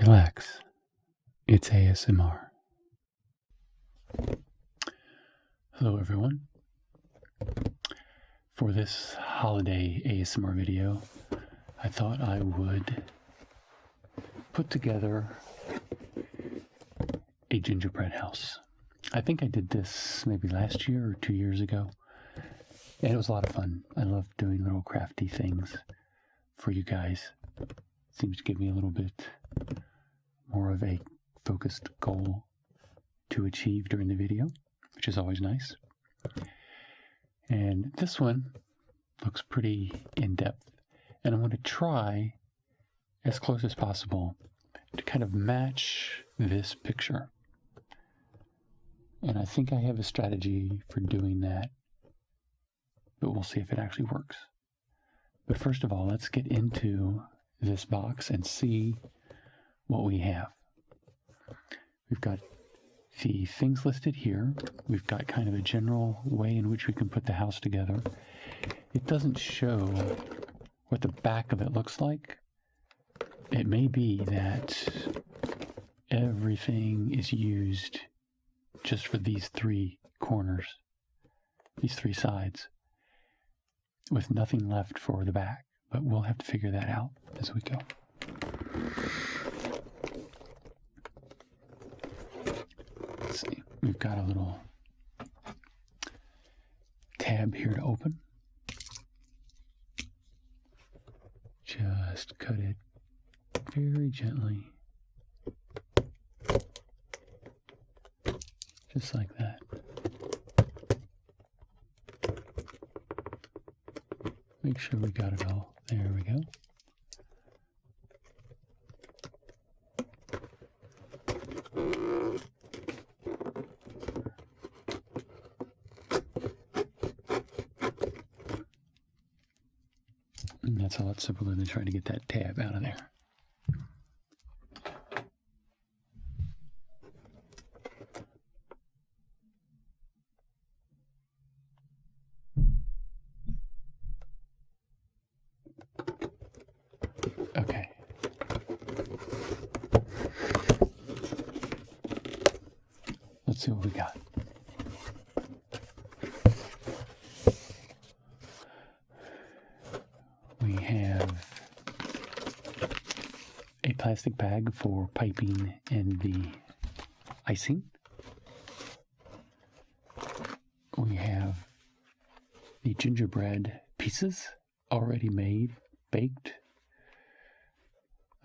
Relax. It's ASMR. Hello everyone. For this holiday ASMR video, I thought I would put together a gingerbread house. I think I did this maybe last year or 2 years ago, and it was a lot of fun. I love doing little crafty things for you guys. It seems to give me a little bit more of a focused goal to achieve during the video, which is always nice. And this one looks pretty in-depth, and I'm going to try as close as possible to kind of match this picture. And I think I have a strategy for doing that, but we'll see if it actually works. But first of all, let's get into this box and see what we have. We've got the things listed here. We've got kind of a general way in which we can put the house together. It doesn't show what the back of it looks like. It may be that everything is used just for these three corners, these three sides, with nothing left for the back. But we'll have to figure that out as we go. Let's see. We've got a little tab here to open. Just cut it very gently. Just like that. Make sure we got it all. There we go. And that's a lot simpler than trying to get that tab out of there. Okay. Let's see what we got. We have a plastic bag for piping and the icing. We have the gingerbread pieces already made, baked.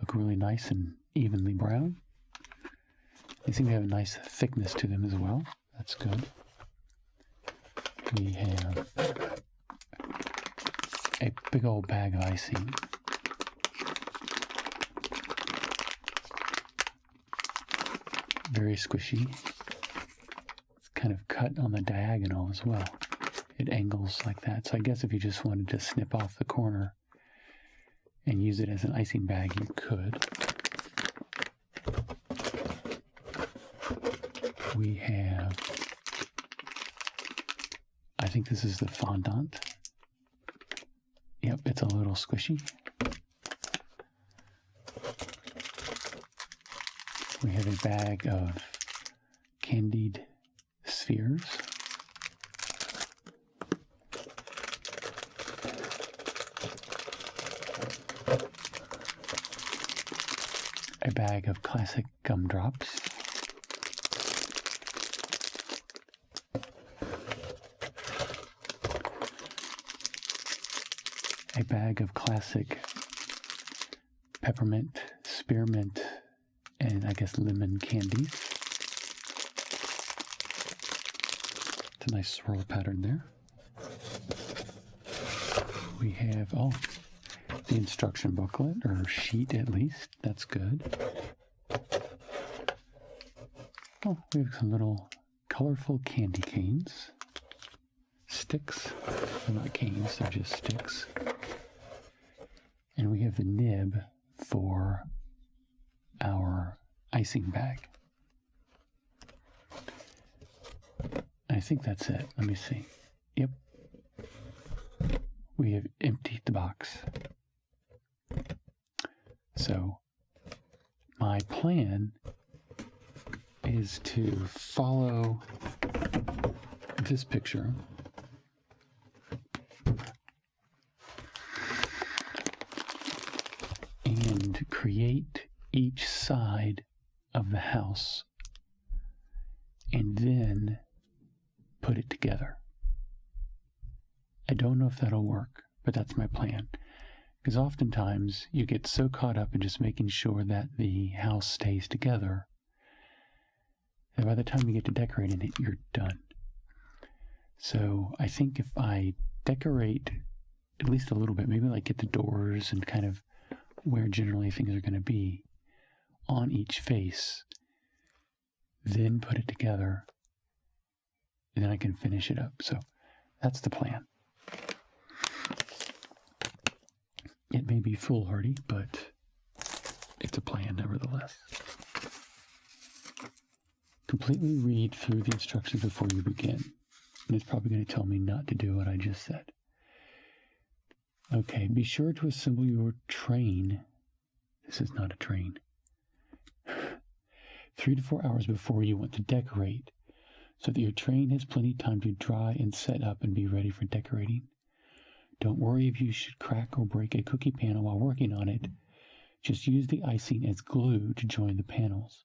Look really nice and evenly brown. They seem to have a nice thickness to them as well. That's good. We have a big old bag of icing. Very squishy. It's kind of cut on the diagonal as well. It angles like that. So I guess if you just wanted to snip off the corner and use it as an icing bag, you could. We have, I think this is the fondant. Yep, it's a little squishy. We have a bag of candied spheres. A bag of classic gumdrops. A bag of classic peppermint, spearmint, and I guess lemon candies. It's a nice swirl pattern there. We have, the instruction booklet, or sheet at least. That's good. Oh, we have some little colorful candy canes. Sticks. They're not canes, they're just sticks. And we have the nib for our icing bag. I think that's it. Let me see. Yep. We have emptied the box. So my plan is to follow this picture and create each side of the house and then put it together. I don't know if that'll work, but that's my plan. Because oftentimes you get so caught up in just making sure that the house stays together that by the time you get to decorating it, you're done. So I think if I decorate at least a little bit, maybe like get the doors and kind of where generally things are going to be on each face, then put it together, and then I can finish it up. So that's the plan. It may be foolhardy, but it's a plan nevertheless. Completely read through the instructions before you begin. And it's probably going to tell me not to do what I just said. Okay, be sure to assemble your train. This is not a train. 3 to 4 hours before you want to decorate, so that your train has plenty of time to dry and set up and be ready for decorating. Don't worry if you should crack or break a cookie panel while working on it. Just use the icing as glue to join the panels.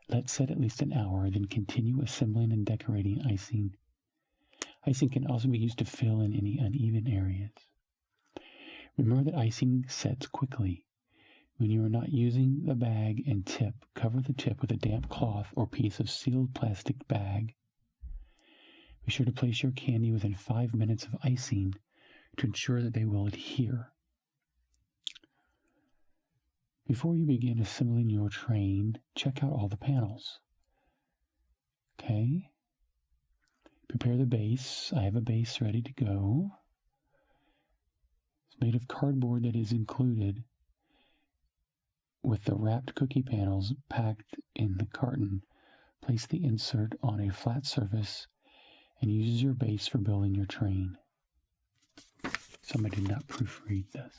Let set at least an hour, then continue assembling and decorating icing. Icing can also be used to fill in any uneven areas. Remember that icing sets quickly. When you are not using the bag and tip, cover the tip with a damp cloth or piece of sealed plastic bag. Be sure to place your candy within 5 minutes of icing to ensure that they will adhere. Before you begin assembling your train, check out all the panels. Okay. Prepare the base. I have a base ready to go. It's made of cardboard that is included with the wrapped cookie panels packed in the carton. Place the insert on a flat surface and use your base for building your train. Somebody did not proofread this.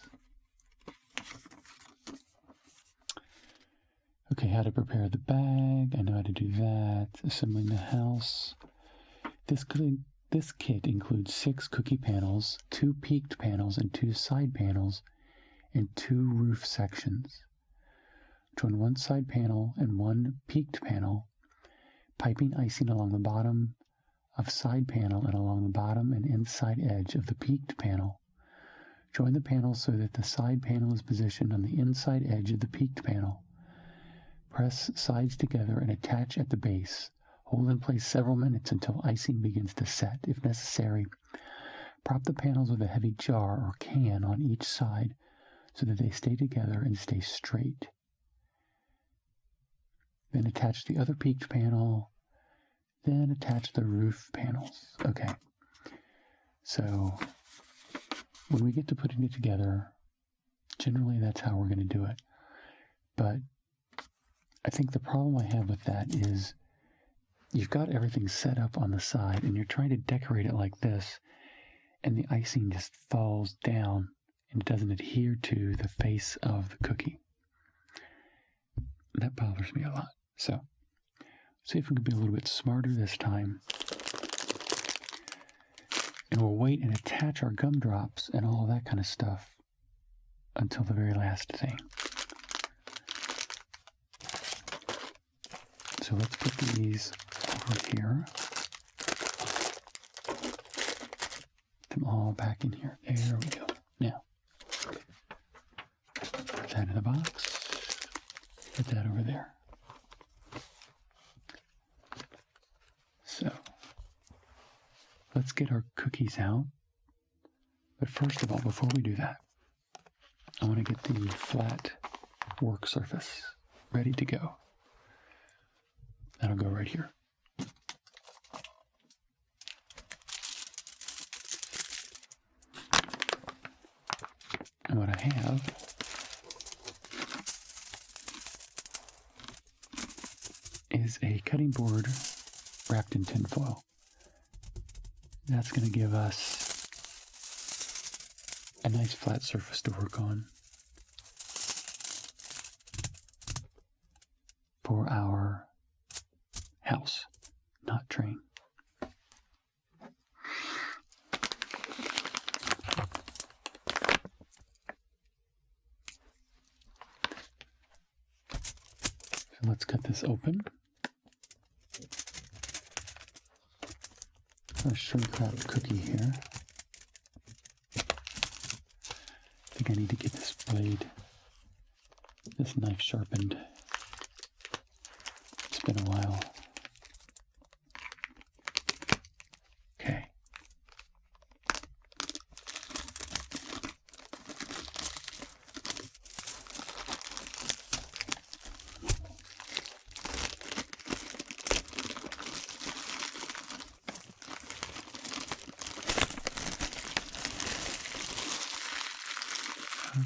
Okay, how to prepare the bag. I know how to do that. Assembling the house. This kit includes 6 cookie panels, 2 peaked panels, and 2 side panels, and 2 roof sections. Join 1 side panel and 1 peaked panel, piping icing along the bottom of side panel and along the bottom and inside edge of the peaked panel. Join the panels so that the side panel is positioned on the inside edge of the peaked panel. Press sides together and attach at the base. Hold in place several minutes until icing begins to set. If necessary, prop the panels with a heavy jar or can on each side so that they stay together and stay straight. Then attach the other peaked panel. Then attach the roof panels. Okay. So when we get to putting it together, generally that's how we're going to do it. But I think the problem I have with that is you've got everything set up on the side and you're trying to decorate it like this, and the icing just falls down and it doesn't adhere to the face of the cookie. That bothers me a lot. So, see if we can be a little bit smarter this time. And we'll wait and attach our gumdrops and all that kind of stuff until the very last thing. So let's put these over here. Put them all back in here. There we go. Now, put that in the box. Put that over there. So, let's get our cookies out. But first of all, before we do that, I want to get the flat work surface ready to go. That'll go right here. And what I have is a cutting board wrapped in tin foil. That's going to give us a nice flat surface to work on. for our house, not train. So let's cut this open. A shrink wrap cookie here. I think I need to get this blade, this knife sharpened. It's been a while. Okay.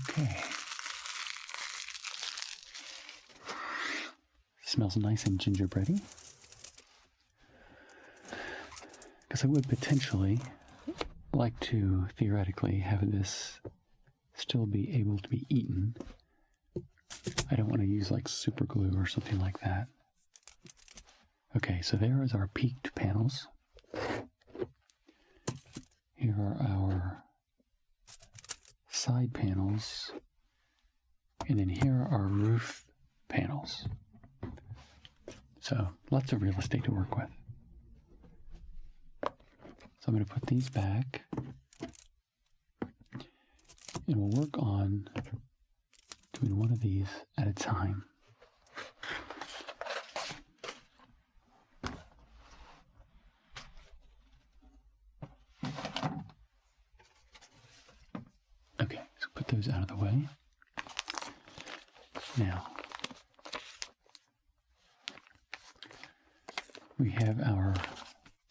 Okay. Smells nice and gingerbready. Because I would potentially like to theoretically have this still be able to be eaten. I don't want to use like super glue or something like that. Okay, so there is our peaked panels. Here are our side panels, and then here are our roof panels. So lots of real estate to work with. So I'm going to put these back, and we'll work on doing one of these at a time. Okay, so put those out of the way. Now, we have our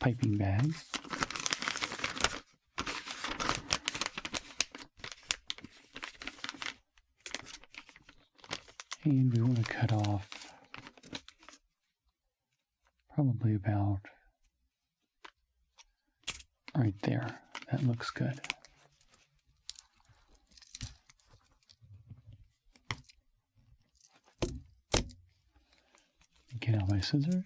piping bags. And we want to cut off probably about right there. That looks good. Get out my scissors.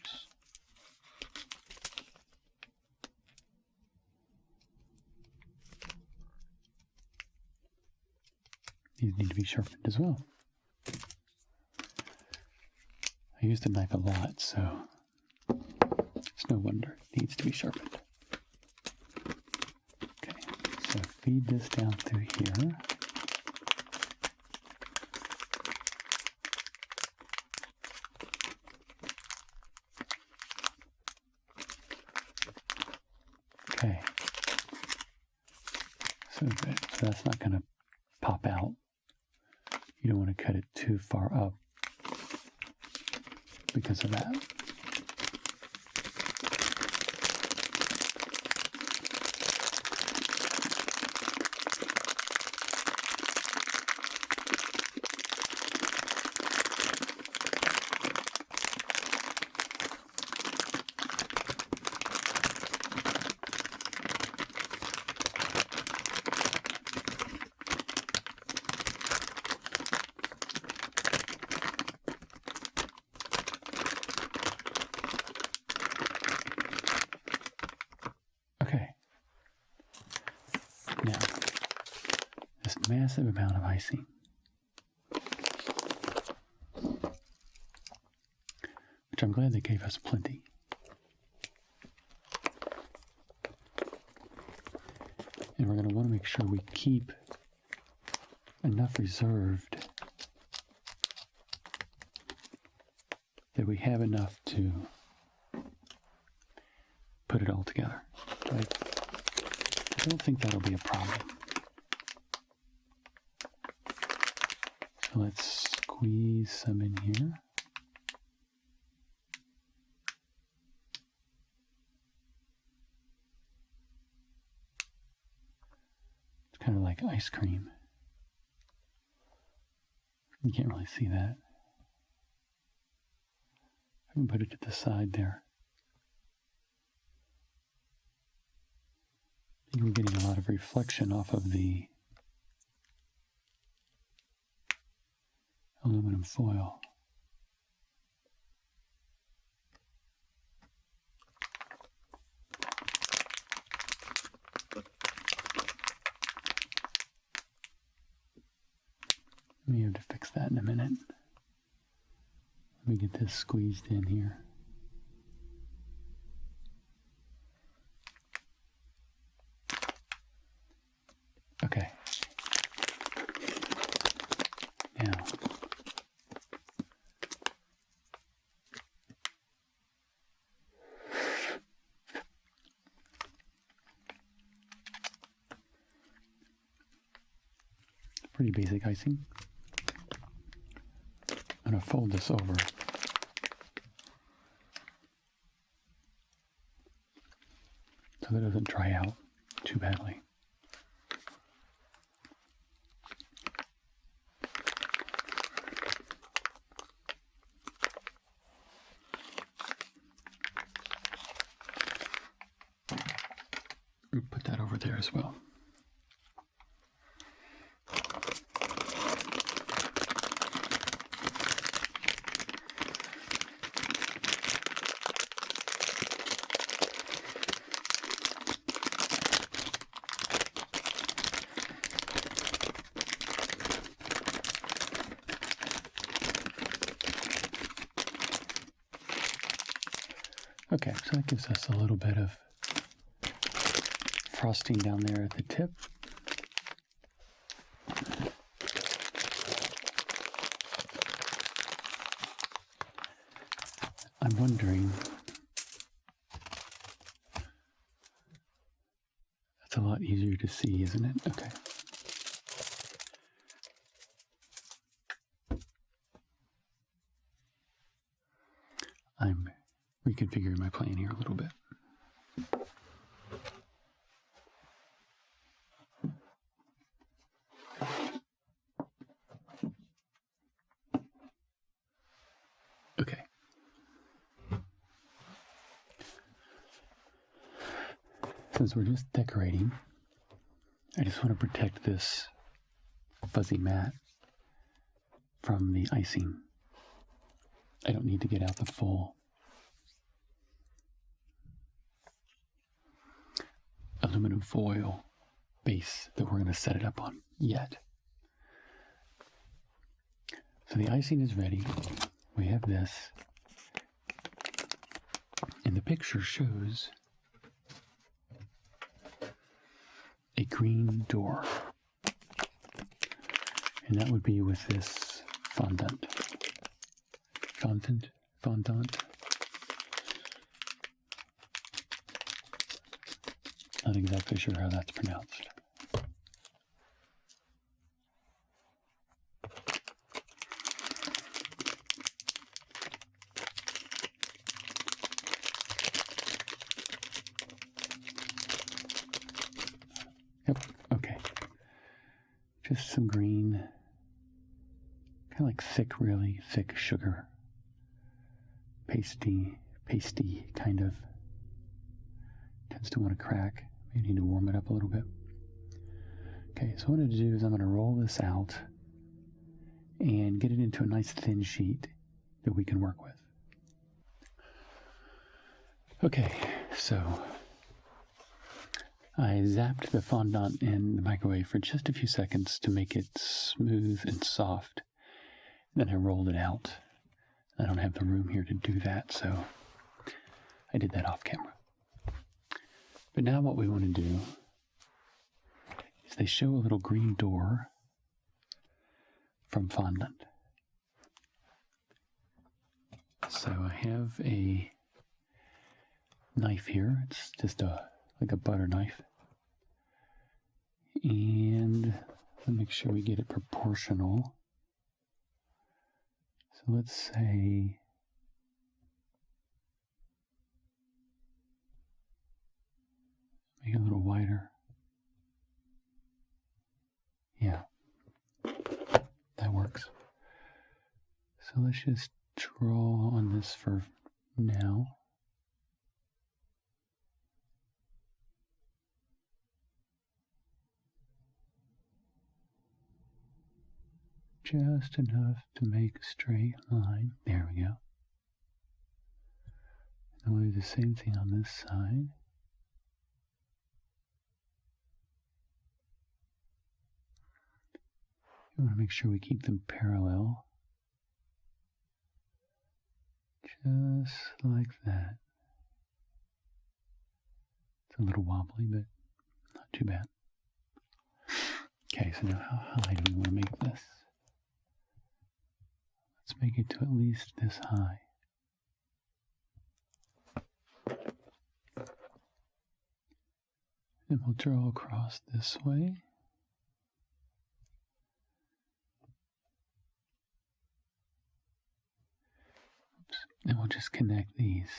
These need to be sharpened as well. I use the knife a lot, so it's no wonder it needs to be sharpened. Okay, so feed this down through here. Okay, so good. So that's not going to pop out. You don't want to cut it too far up because of that. Now, this massive amount of icing. Which I'm glad they gave us plenty. And we're going to want to make sure we keep enough reserved that we have enough to put it all together. Right? I don't think that'll be a problem. So let's squeeze some in here. It's kind of like ice cream. You can't really see that. I can put it to the side there. We're getting a lot of reflection off of the aluminum foil. me get this squeezed in here. Okay. Now, pretty basic icing. I'm going to fold this over so that it doesn't dry out too badly. Put that over there as well. Okay, so that gives us a little bit of frosting down there at the tip. I'm wondering, that's a lot easier to see, isn't it? Okay. I'm reconfiguring my plan here a little bit. Okay. Since we're just decorating, I just want to protect this fuzzy mat from the icing. I don't need to get out the full aluminum foil base that we're going to set it up on yet. So the icing is ready. We have this. And the picture shows a green door. And that would be with this fondant. Fondant. Not exactly sure how that's pronounced. Yep, okay. Just some green, kind of like thick, really thick sugar. Pasty kind of. Tends to want to crack. Maybe need to warm it up a little bit. Okay, so what I'm going to do is I'm going to roll this out and get it into a nice thin sheet that we can work with. Okay, so I zapped the fondant in the microwave for just a few seconds to make it smooth and soft. Then I rolled it out. I don't have the room here to do that, so I did that off camera. But now what we want to do is they show a little green door from fondant. So I have a knife here. It's just like a butter knife. And let's make sure we get it proportional. So let's say make it a little wider. Yeah, that works. So let's just draw on this for now. Just enough to make a straight line. There we go. And we'll do the same thing on this side. We want to make sure we keep them parallel. Just like that. It's a little wobbly, but not too bad. Okay, so now how high do we want to make this? Let's make it to at least this high. Then we'll draw across this way. Oops. And we'll just connect these.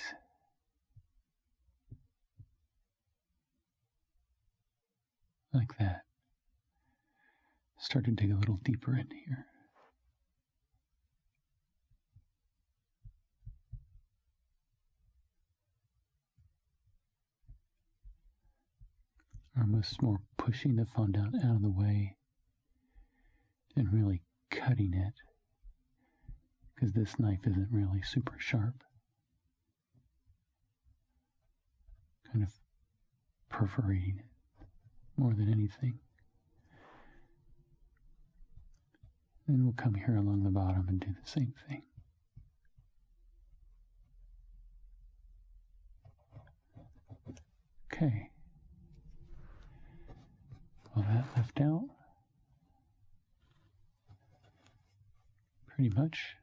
Like that. Start to dig a little deeper in here. Almost more pushing the fondant out of the way and really cutting it, because this knife isn't really super sharp. Kind of perforating it more than anything. Then we'll come here along the bottom and do the same thing. Okay. All that left out. Pretty much.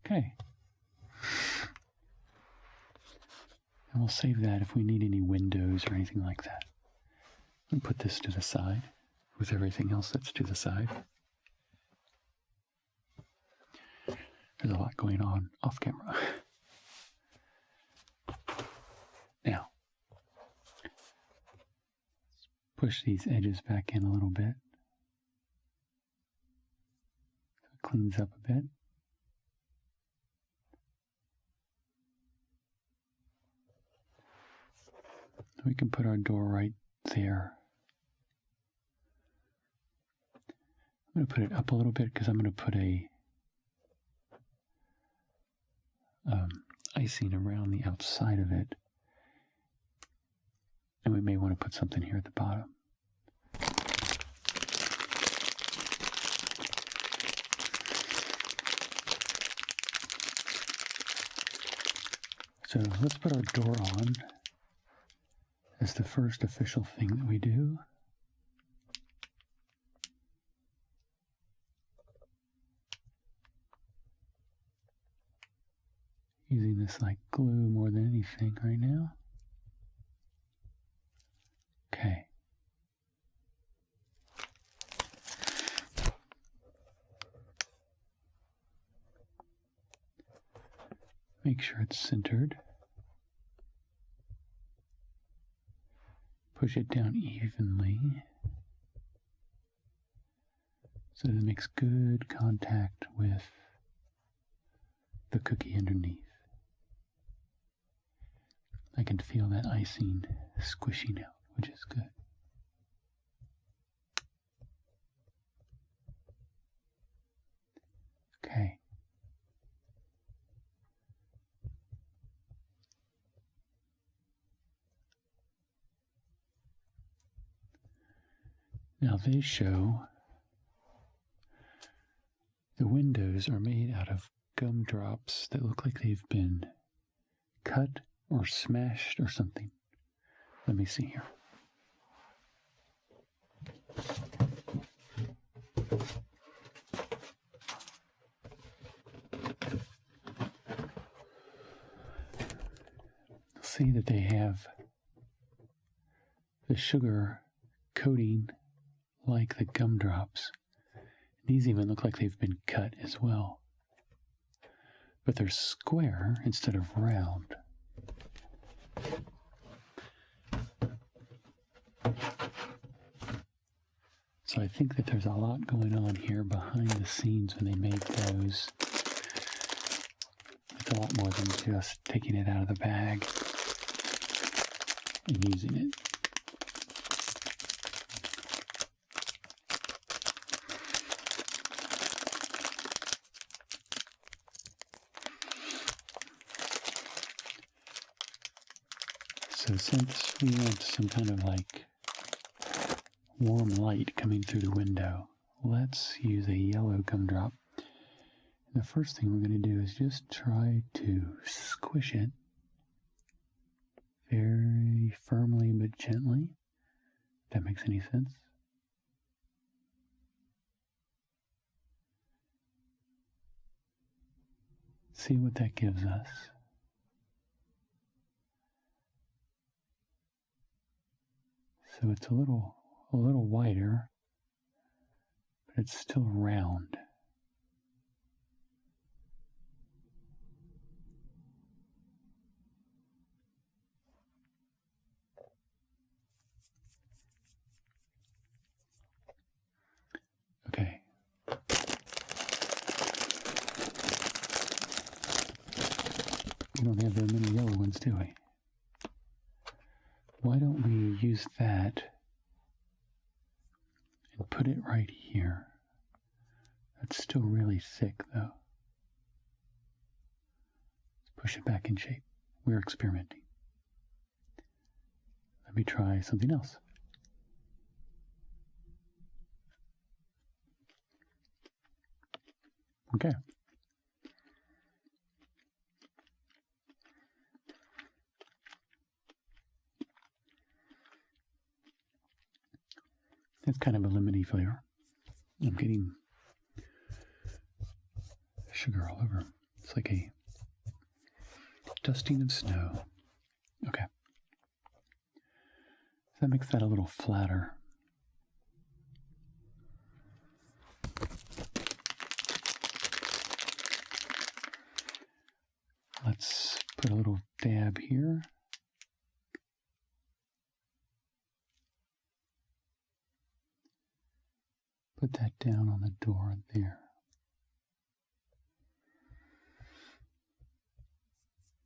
Okay. And we'll save that if we need any windows or anything like that. And put this to the side with everything else that's to the side. There's a lot going on off camera. Now, let's push these edges back in a little bit. So it cleans up a bit. We can put our door right there. I'm going to put it up a little bit because I'm going to put a icing around the outside of it. And we may want to put something here at the bottom. So let's put our door on as the first official thing that we do. Using this like glue more than anything right now. Okay. Make sure it's centered. Push it down evenly so that it makes good contact with the cookie underneath. I can feel that icing squishing out, which is good. Okay. Now they show the windows are made out of gumdrops that look like they've been cut or smashed or something. Let me see here. See that they have the sugar coating like the gumdrops. These even look like they've been cut as well. But they're square instead of round. So I think that there's a lot going on here behind the scenes when they made those. It's a lot more than just taking it out of the bag and using it. So since we want some kind of like warm light coming through the window, let's use a yellow gumdrop. The first thing we're going to do is just try to squish it very firmly but gently, if that makes any sense. See what that gives us. So it's a little wider, but it's still round. Okay. We don't have very many yellow ones, do we? Why don't we use that and put it right here? That's still really thick, though. Let's push it back in shape. We're experimenting. Let me try something else. Okay. It's kind of a lemony flavor. I'm getting sugar all over. It's like a dusting of snow. Okay. So that makes that a little flatter. Let's put a little dab here. Put that down on the door there.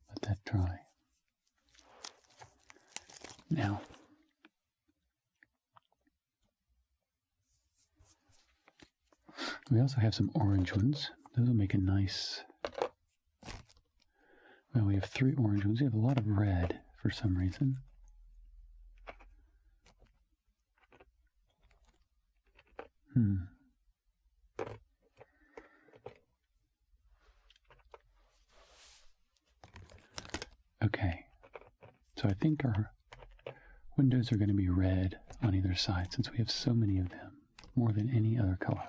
Let that dry. Now, we also have some orange ones. Those will make a nice... Well, we have 3 orange ones. We have a lot of red for some reason. Okay, so I think our windows are going to be red on either side since we have so many of them, more than any other color.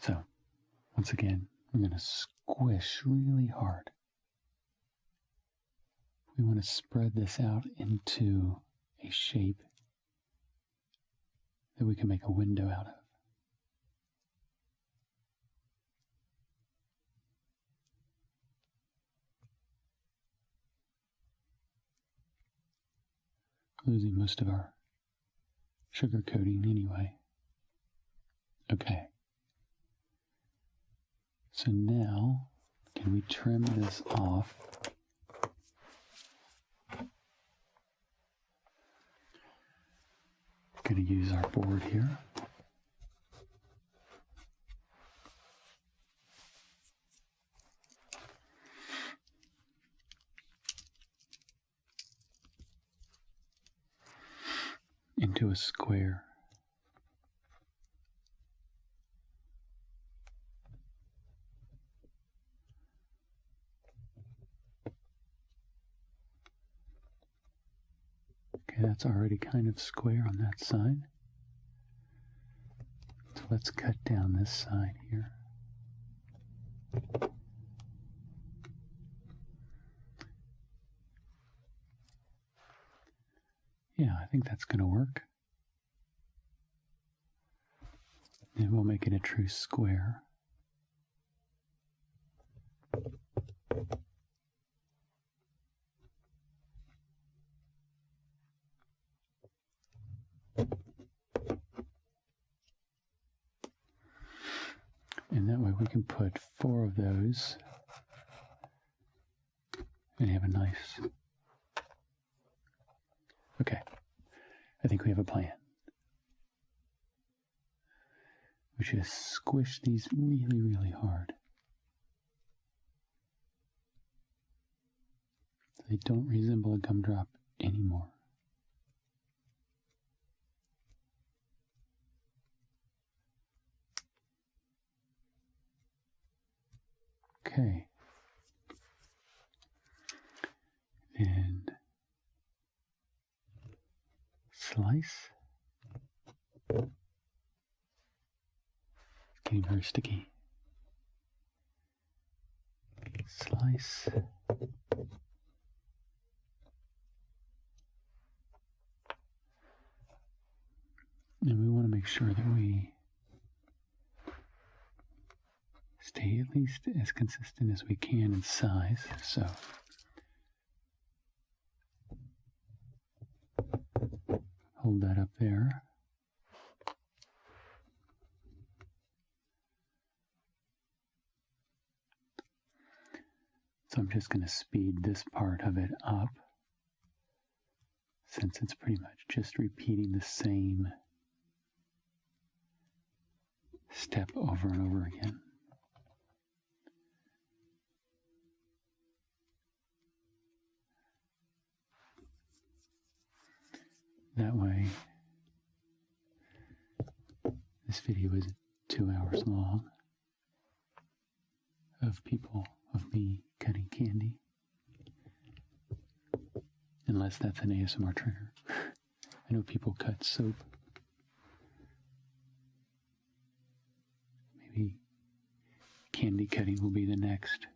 So, once again, we're going to squish really hard. We want to spread this out into a shape that we can make a window out of. Losing most of our sugar coating anyway. Okay. So now, can we trim this off? Going to use our board here. Into a square. Okay, that's already kind of square on that side. So let's cut down this side here. Yeah, I think that's going to work. And we'll make it a true square. And that way we can put 4 of those and have a nice... Okay, I think we have a plan. We should squish these really, really hard. So they don't resemble a gumdrop anymore. Okay. Then slice. Getting very sticky. Slice. And we want to make sure that we stay at least as consistent as we can in size. So hold that up there. So I'm just going to speed this part of it up, since it's pretty much just repeating the same step over and over again. That way, this video isn't 2 hours long of me cutting candy. Unless that's an ASMR trigger. I know people cut soap. Maybe candy cutting will be the next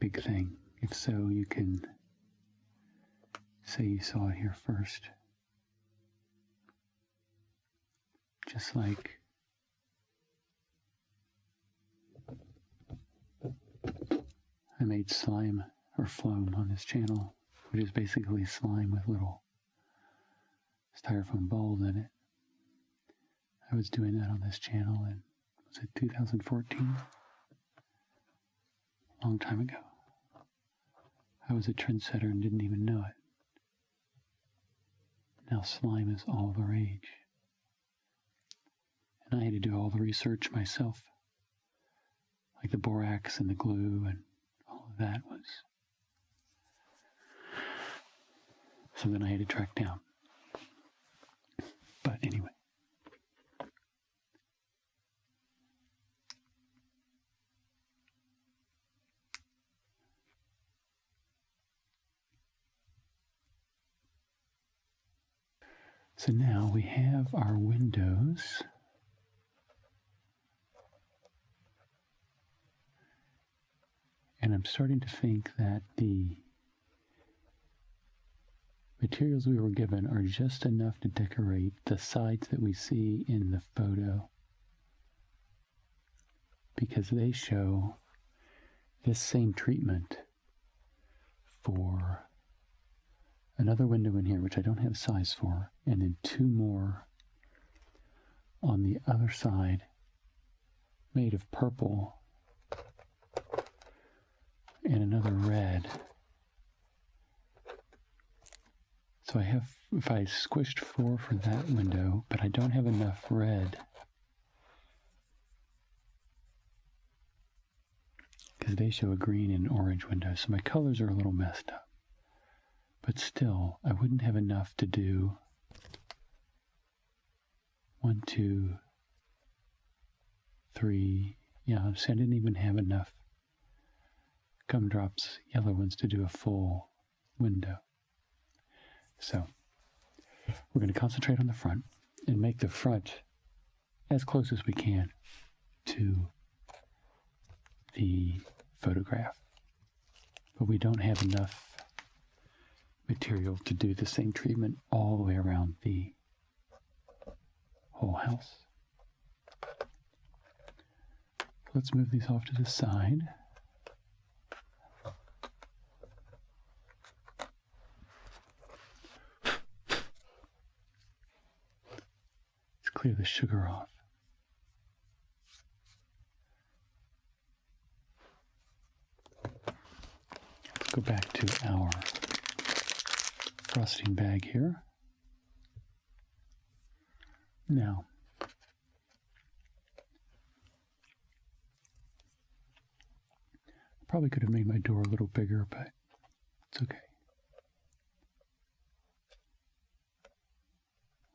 big thing. If so, you can say you saw it here first. Just like I made slime or foam on this channel, which is basically slime with little styrofoam balls in it. I was doing that on this channel in, was it 2014? A long time ago. I was a trendsetter and didn't even know it. Now slime is all the rage. And I had to do all the research myself. Like the borax and the glue and all of that was something I had to track down. But anyway. So now we have our windows. And I'm starting to think that the materials we were given are just enough to decorate the sides that we see in the photo, because they show this same treatment for another window in here, which I don't have size for, and then two more on the other side made of purple and another red. So I have, if I squished 4 for that window, but I don't have enough red, because they show a green and orange window, so my colors are a little messed up. But still, I wouldn't have enough to do 1, 2, 3, yeah, so I didn't even have enough gumdrops, yellow ones, to do a full window. So we're going to concentrate on the front and make the front as close as we can to the photograph. But we don't have enough material to do the same treatment all the way around the whole house. Let's move these off to the side. Let's clear the sugar off. Let's go back to our frosting bag here. Now, I probably could have made my door a little bigger, but it's okay.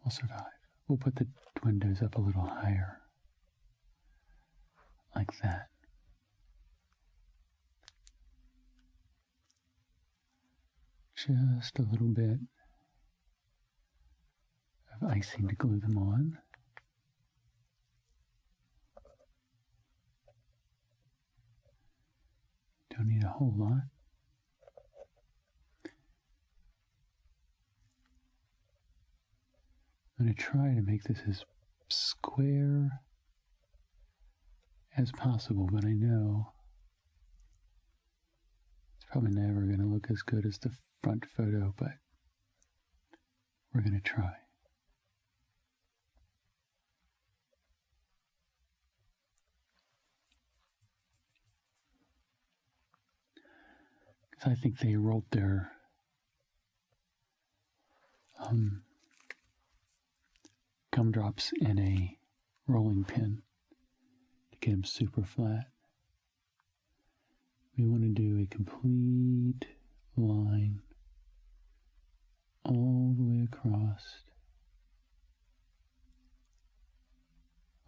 We'll survive. We'll put the windows up a little higher. I like that. Just a little bit of icing to glue them on. Don't need a whole lot. I'm going to try to make this as square as possible, but I know it's probably never going to look as good as the front photo, but we're going to try. Because I think they rolled their gumdrops in a rolling pin to get them super flat. We want to do a complete line all the way across,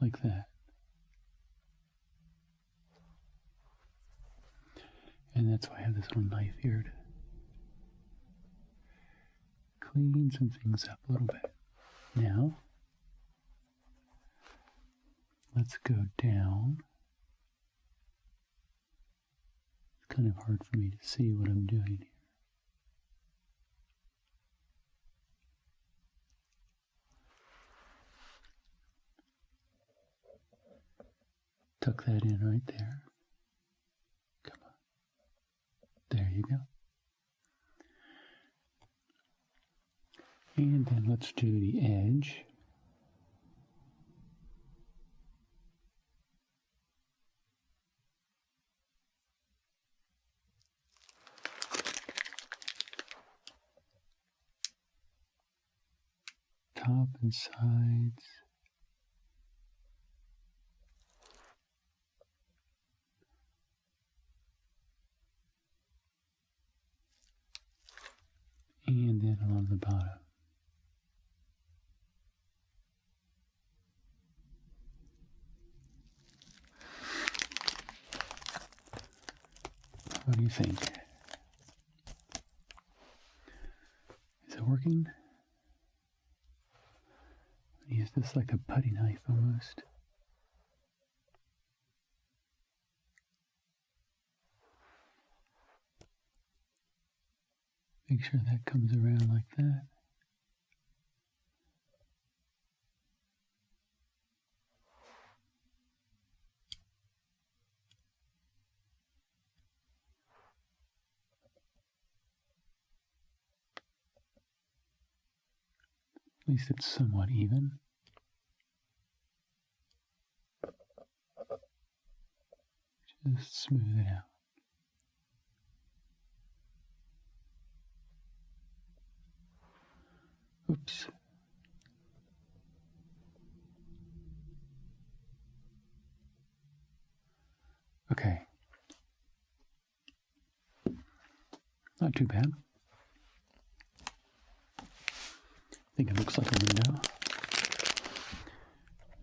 like that. And that's why I have this little knife here to clean some things up a little bit. Now, let's go down. It's kind of hard for me to see what I'm doing here. Tuck that in right there. Come on. There you go. And then let's do the edge. Top and sides. And then along the bottom. What do you think? Is it working? Use this like a putty knife almost. Make sure that comes around like that. At least it's somewhat even. Just smooth it out. Oops. Okay. Not too bad. I think it looks like a window.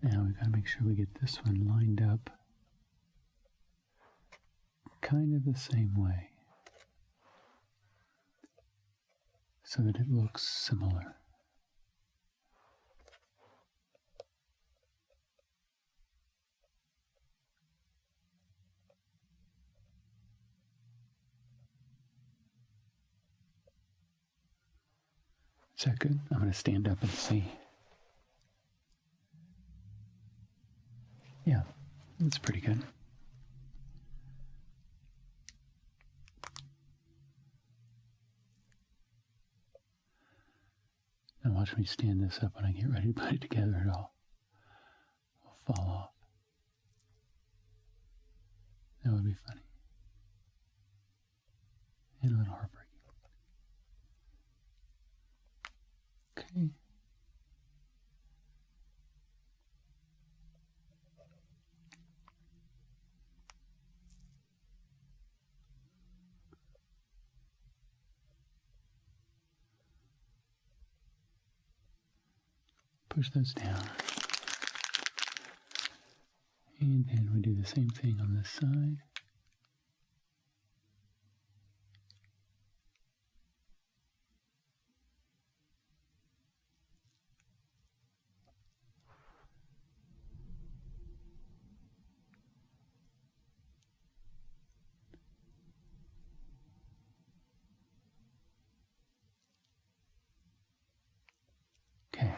Now we've got to make sure we get this one lined up kind of the same way so that it looks similar. Is that good? I'm going to stand up and see. Yeah, that's pretty good. Now watch me stand this up when I get ready to put it together. It'll fall off. That would be funny. And a little heartbreaking. Okay. Push those down. And then we do the same thing on this side. Okay.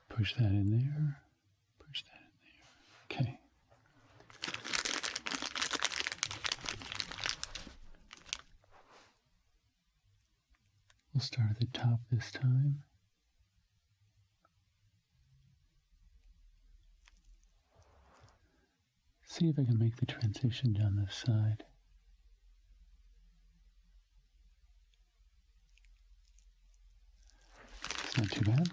Push that in there. Push that in there. Okay. We'll start at the top this time. See if I can make the transition down this side. It's not too bad.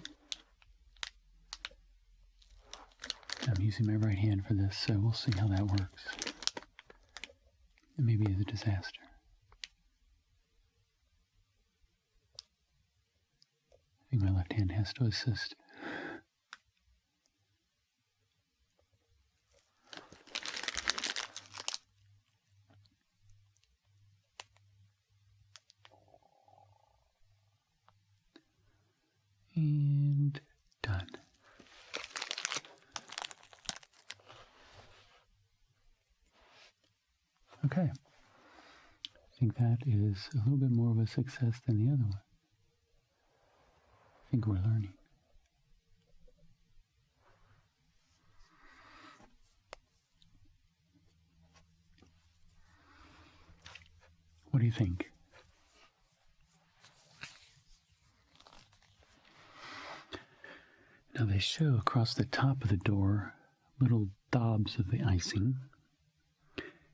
I'm using my right hand for this, so we'll see how that works. It may be a disaster. I think my left hand has to assist. And done. Okay. I think that is a little bit more of a success than the other one. I think we're learning. What do you think? Now they show across the top of the door little daubs of the icing.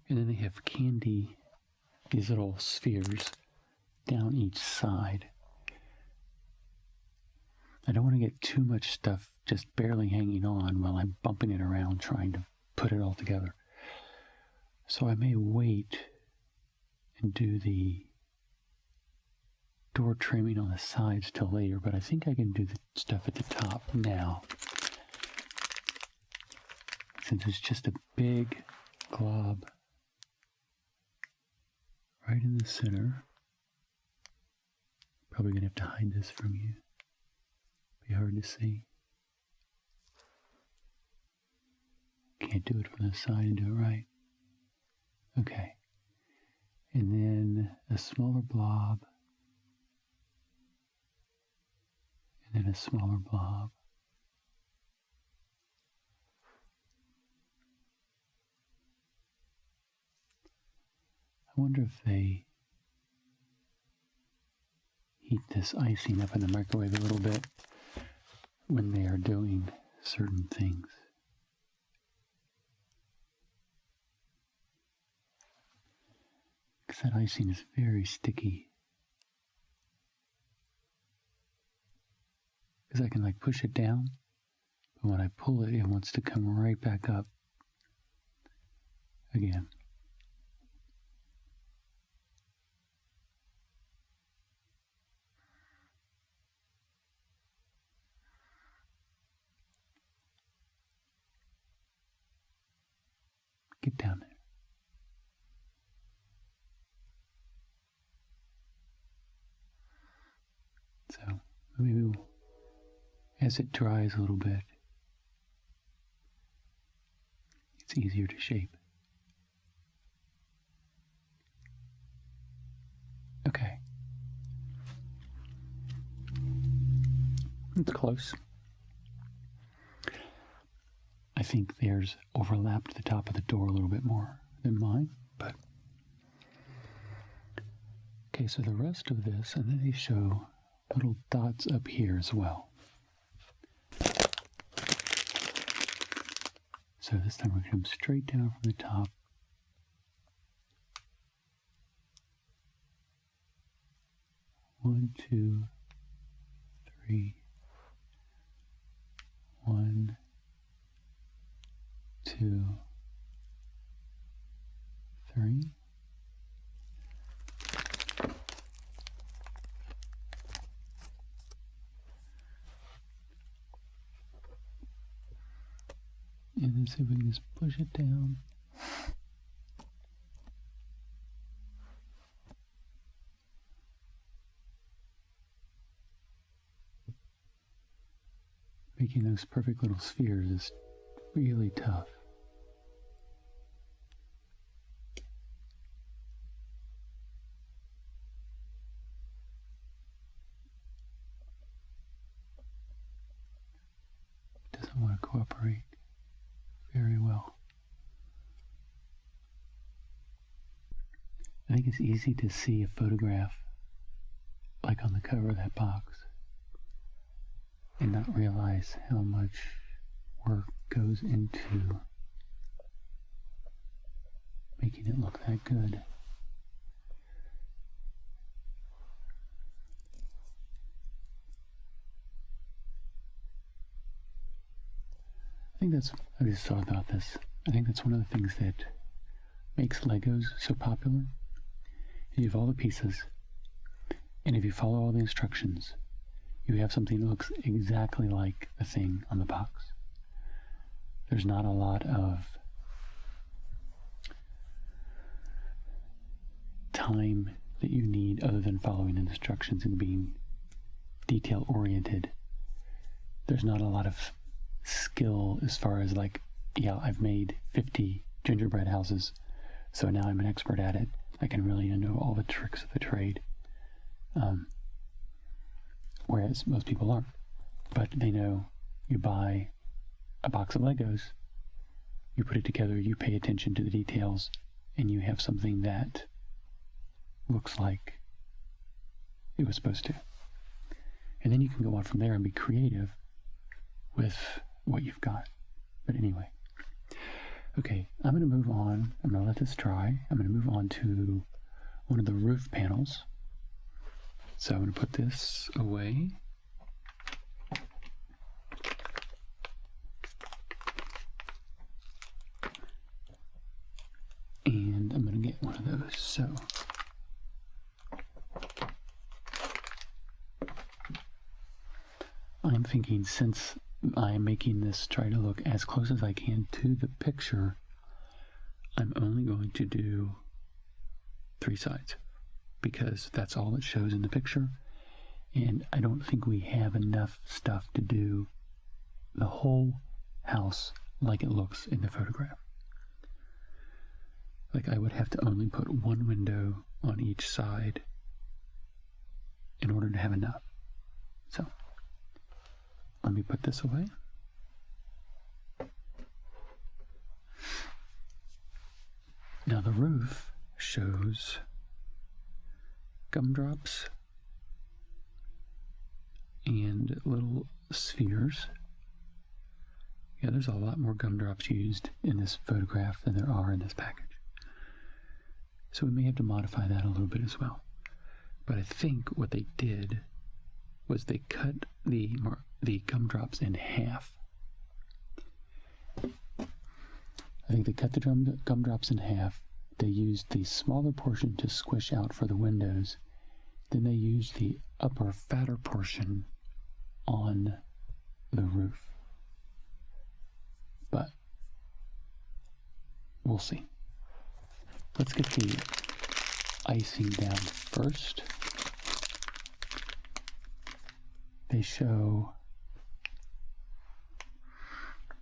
And then they have candy, these little spheres, down each side. I don't want to get too much stuff just barely hanging on while I'm bumping it around trying to put it all together. So I may wait and do the door trimming on the sides till later, but I think I can do the stuff at the top now. Since it's just a big glob right in the center. Probably gonna have to hide this from you. Be hard to see. Can't do it from the side and do it right. Okay. And then a smaller blob. And then a smaller blob. I wonder if they heat this icing up in the microwave a little bit when they are doing certain things. Because that icing is very sticky. Because I can like push it down, but when I pull it, it wants to come right back up again. Get down there. So maybe we'll, as it dries a little bit, it's easier to shape. Okay. It's close. I think theirs overlapped the top of the door a little bit more than mine, but okay, so the rest of this, and then they show little dots up here as well. So this time we're going to come straight down from the top. One, two, three. 1, 2, 3. And then see if we can just push it down. Making those perfect little spheres is really tough. Doesn't want to cooperate very well. I think it's easy to see a photograph like on the cover of that box and not realize how much work goes into making it look that good. I just thought about this. I think that's one of the things that makes Legos so popular. You have all the pieces, and if you follow all the instructions, you have something that looks exactly like the thing on the box. There's not a lot of time that you need other than following the instructions and being detail-oriented. There's not a lot of skill as far as like, yeah, I've made 50 gingerbread houses, so now I'm an expert at it. I can really know all the tricks of the trade. Whereas most people aren't. But they know you buy a box of Legos, you put it together, you pay attention to the details, and you have something that looks like it was supposed to. And then you can go on from there and be creative with what you've got. But anyway. Okay, I'm going to move on. I'm going to let this dry. I'm going to move on to one of the roof panels. So I'm going to put this away. And I'm going to get one of those. So I'm thinking, since I'm making this try to look as close as I can to the picture, I'm only going to do 3 sides because that's all it shows in the picture, and I don't think we have enough stuff to do the whole house like it looks in the photograph. Like, I would have to only put 1 window on each side in order to have enough. So let me put this away. Now the roof shows gumdrops and little spheres. Yeah, there's a lot more gumdrops used in this photograph than there are in this package. So we may have to modify that a little bit as well. But I think what they did was they cut the gumdrops in half. I think they cut the gumdrops in half. They used the smaller portion to squish out for the windows. Then they used the upper, fatter portion on the roof. But we'll see. Let's get the icing down first. They show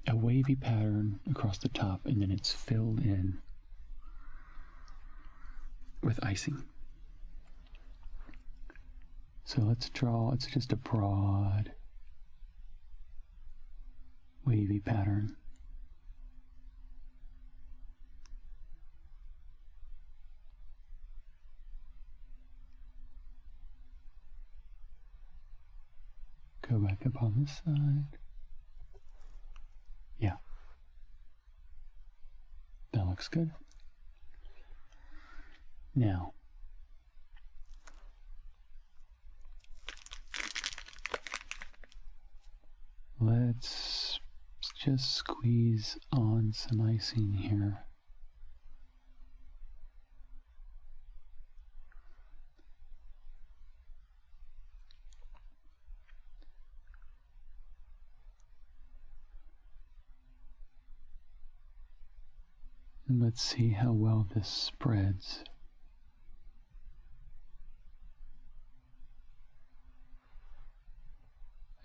a wavy pattern across the top, and then it's filled in with icing. So let's draw, it's just a broad wavy pattern. Go back up on this side. Yeah. That looks good. Now, let's just squeeze on some icing here. And let's see how well this spreads.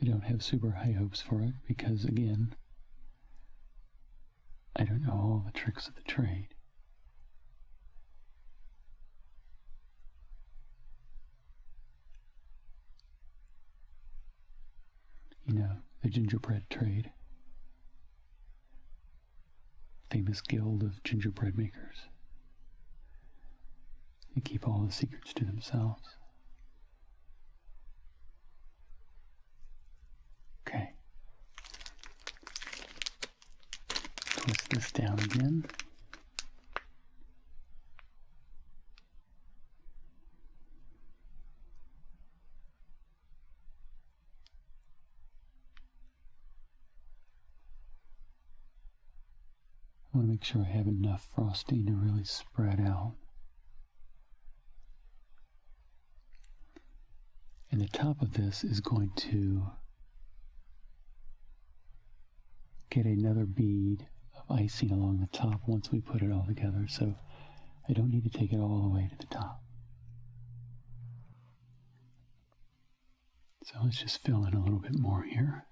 I don't have super high hopes for it because, again, I don't know all the tricks of the trade. You know, the gingerbread trade. Famous guild of gingerbread makers. They keep all the secrets to themselves. Okay. Twist this down again. I want to make sure I have enough frosting to really spread out. And the top of this is going to get another bead of icing along the top once we put it all together, so I don't need to take it all the way to the top. So let's just fill in a little bit more here.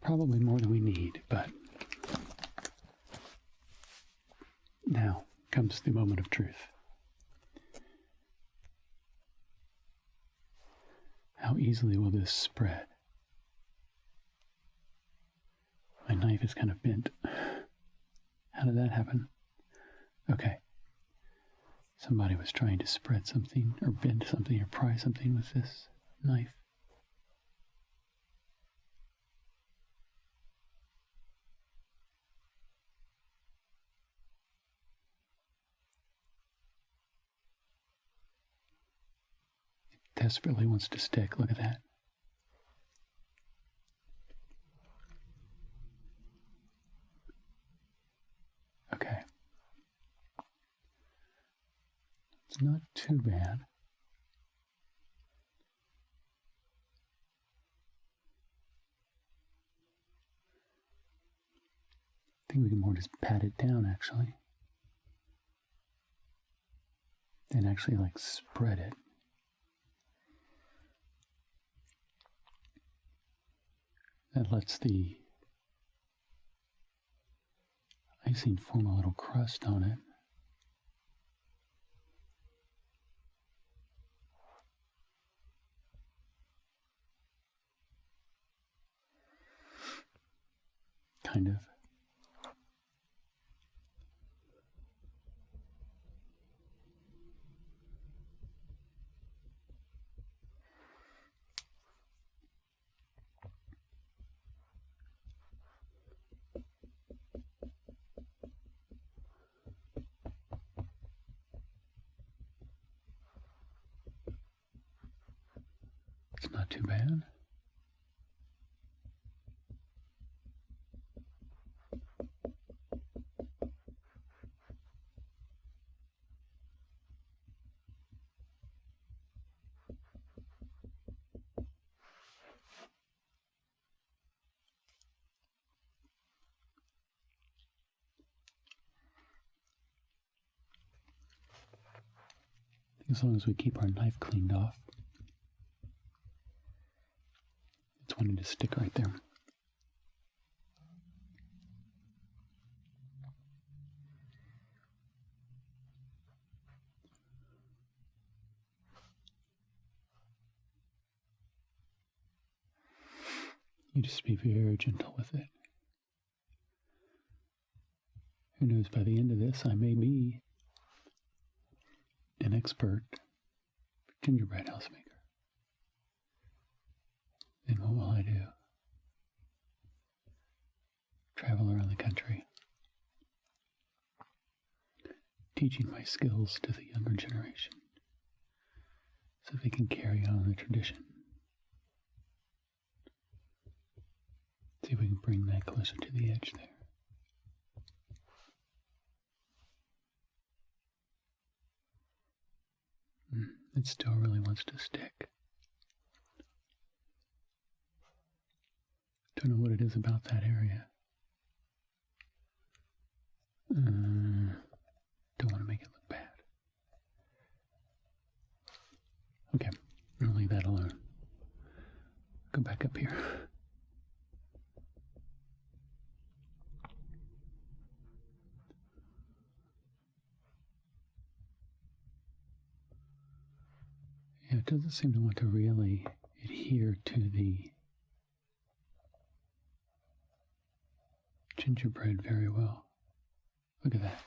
Probably more than we need, but now comes the moment of truth. How easily will this spread? My knife is kind of bent. How did that happen? Okay. Somebody was trying to spread something, or bend something, or pry something with this knife. Desperately wants to stick. Look at that. Okay. It's not too bad. I think we can more just pat it down, actually. And actually, like, spread it. That lets the icing form a little crust on it. Kind of. It's not too bad. As long as we keep our knife cleaned off, it's wanting to stick right there. You just be very gentle with it. Who knows, by the end of this, I may be an expert gingerbread house maker. Then what will I do? Travel around the country, teaching my skills to the younger generation so they can carry on the tradition. See if we can bring that closer to the edge there. It still really wants to stick. Don't know what it is about that area. Don't want to make it look bad. Okay, I'm going to leave that alone. Go back up here. Yeah, it doesn't seem to want to really adhere to the gingerbread very well. Look at that.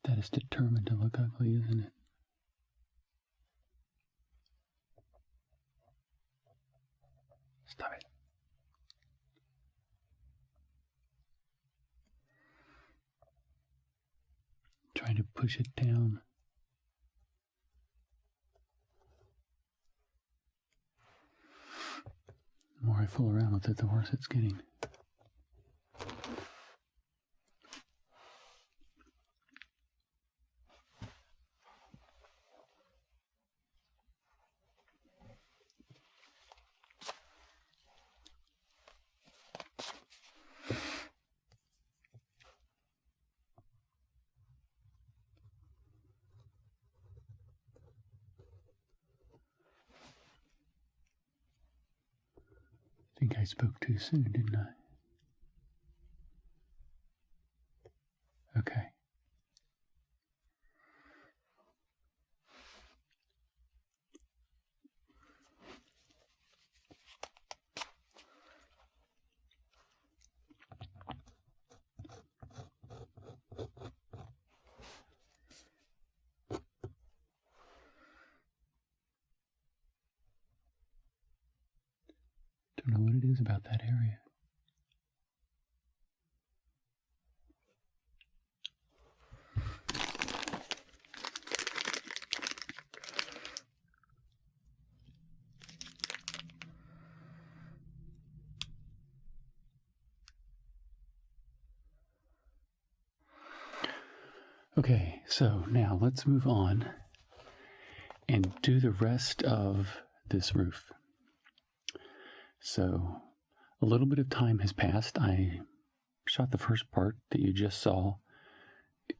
That is determined to look ugly, isn't it? Stop it. Trying to push it down. The more I fool around with it, the worse it's getting. I think I spoke too soon, didn't I? Okay. Don't know what it is about that area. Okay, so now let's move on and do the rest of this roof. So a little bit of time has passed. I shot the first part that you just saw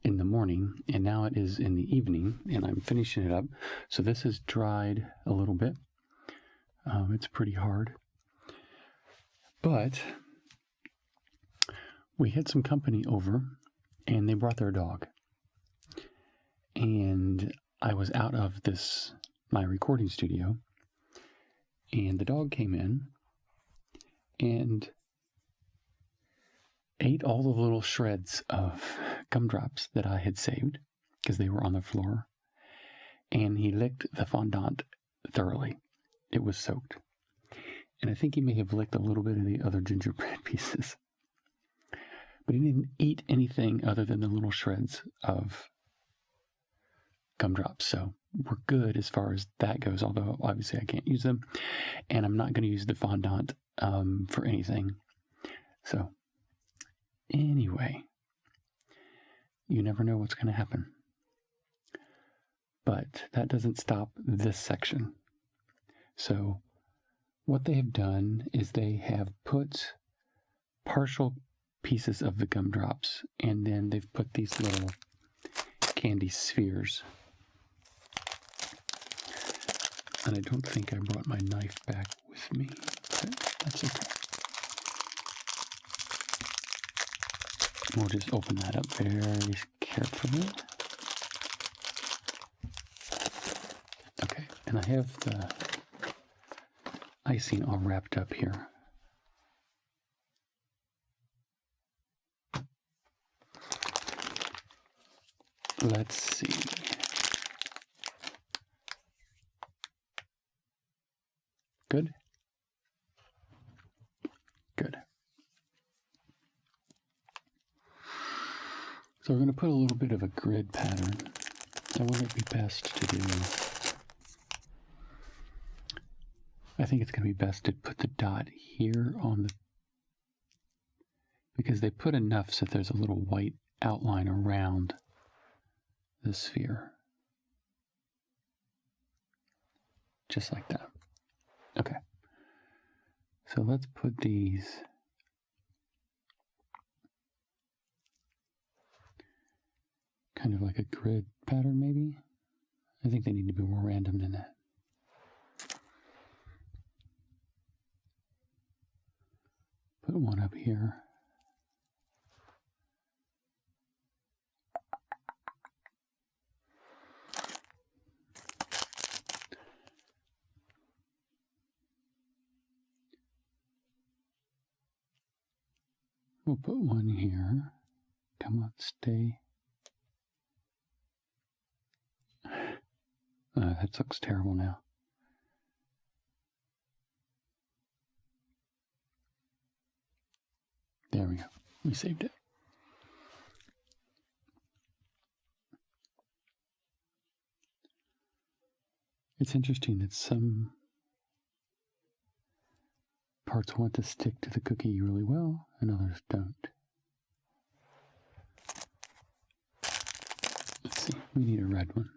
in the morning, and now it is in the evening, and I'm finishing it up. So this has dried a little bit. It's pretty hard. But we had some company over, and they brought their dog. And I was out of my recording studio, and the dog came in and ate all the little shreds of gumdrops that I had saved because they were on the floor, and he licked the fondant thoroughly. It was soaked. And I think he may have licked a little bit of the other gingerbread pieces. But he didn't eat anything other than the little shreds of gumdrops. So we're good as far as that goes, although obviously I can't use them. And I'm not going to use the fondant for anything. So anyway, you never know what's going to happen. But that doesn't stop this section. So what they have done is they have put partial pieces of the gumdrops, and then they've put these little candy spheres. And I don't think I brought my knife back with me, but that's okay. We'll just open that up very carefully. Okay, and I have the icing all wrapped up here. Let's see. Good? Good. So we're going to put a little bit of a grid pattern. And what would be best to do? I think it's going to be best to put the dot here on the, because they put enough so there's a little white outline around the sphere. Just like that. Okay. So let's put these kind of like a grid pattern, maybe. I think they need to be more random than that. Put one up here. We'll put one here. Come on, stay. That looks terrible now. There we go. We saved it. It's interesting that some parts want to stick to the cookie really well and others don't. Let's see, we need a red one.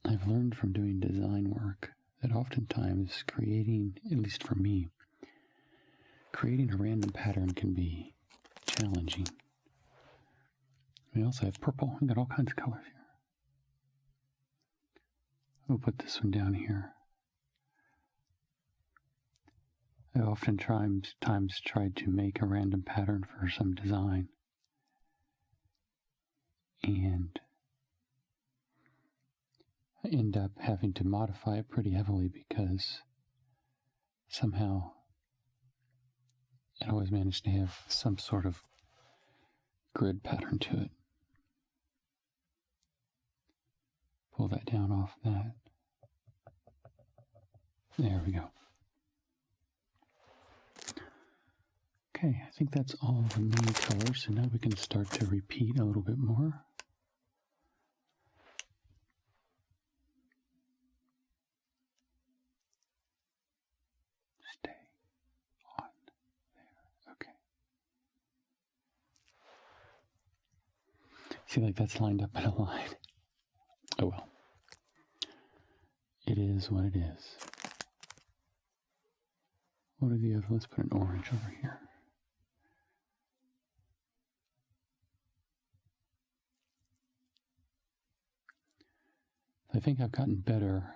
I've learned from doing design work that oftentimes creating, at least for me, creating a random pattern can be challenging. We also have purple. We've got all kinds of colors here. We'll put this one down here. I oftentimes tried to make a random pattern for some design, and I end up having to modify it pretty heavily because somehow I always manage to have some sort of grid pattern to it. Pull that down off that. There we go. Okay, I think that's all the main colors, so now we can start to repeat a little bit more. Stay on there. Okay. See, like that's lined up in a line. Oh well. It is what it is. What do we have? Let's put an orange over here. I think I've gotten better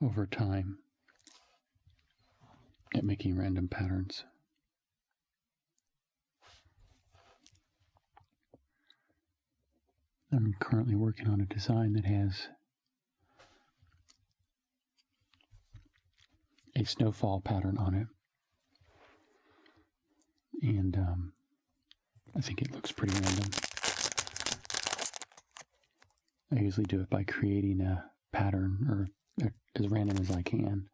over time at making random patterns. I'm currently working on a design that has a snowfall pattern on it, and I think it looks pretty random. I usually do it by creating a pattern, or as random as I can.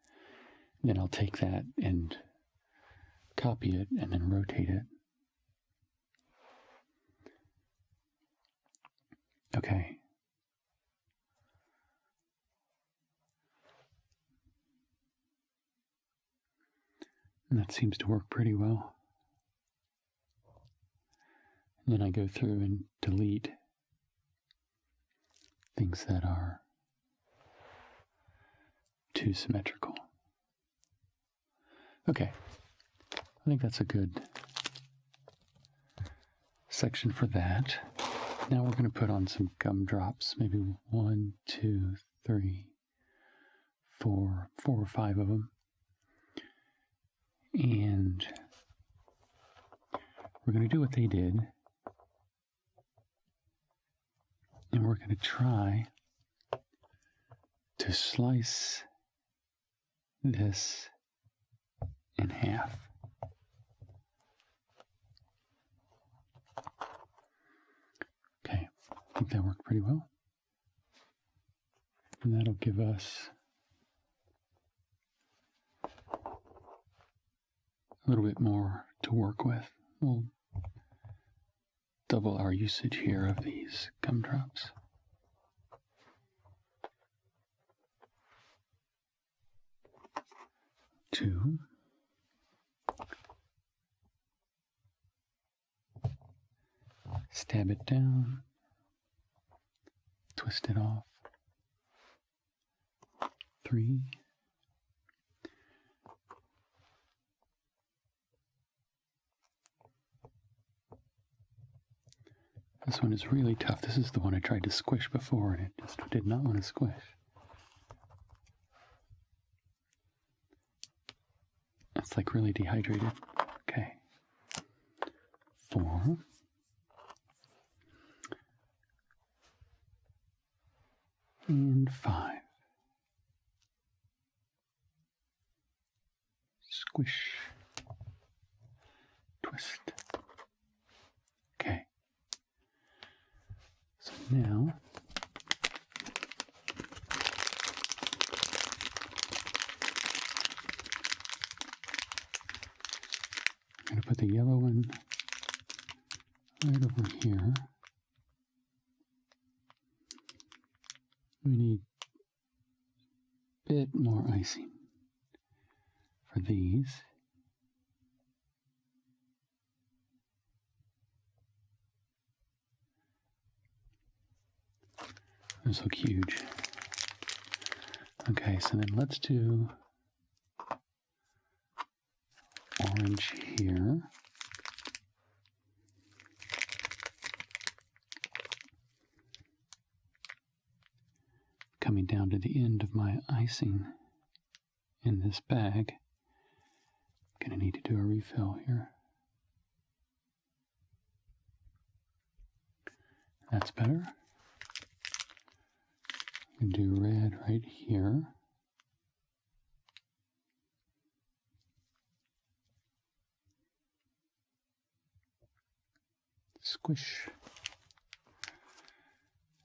Then I'll take that and copy it and then rotate it. Okay. And that seems to work pretty well. And then I go through and delete things that are too symmetrical. Okay, I think that's a good section for that. Now we're going to put on some gumdrops, maybe 1, 2, 3, 4 or 5 of them. And we're going to do what they did. And we're going to try to slice this in half. Okay, I think that worked pretty well. And that'll give us a little bit more to work with. We'll double our usage here of these gumdrops. Two. Stab it down. Twist it off. 3. This one is really tough. This is the one I tried to squish before, and it just did not want to squish. It's like really dehydrated. Okay. 4. And 5. Squish. Twist. Okay. So now I'm going to put the yellow one right over here. We need a bit more icing for these. Those look huge. Okay, so then let's do orange here. Coming down to the end of my icing in this bag. Gonna need to do a refill here. That's better. We can do red right here. Squish.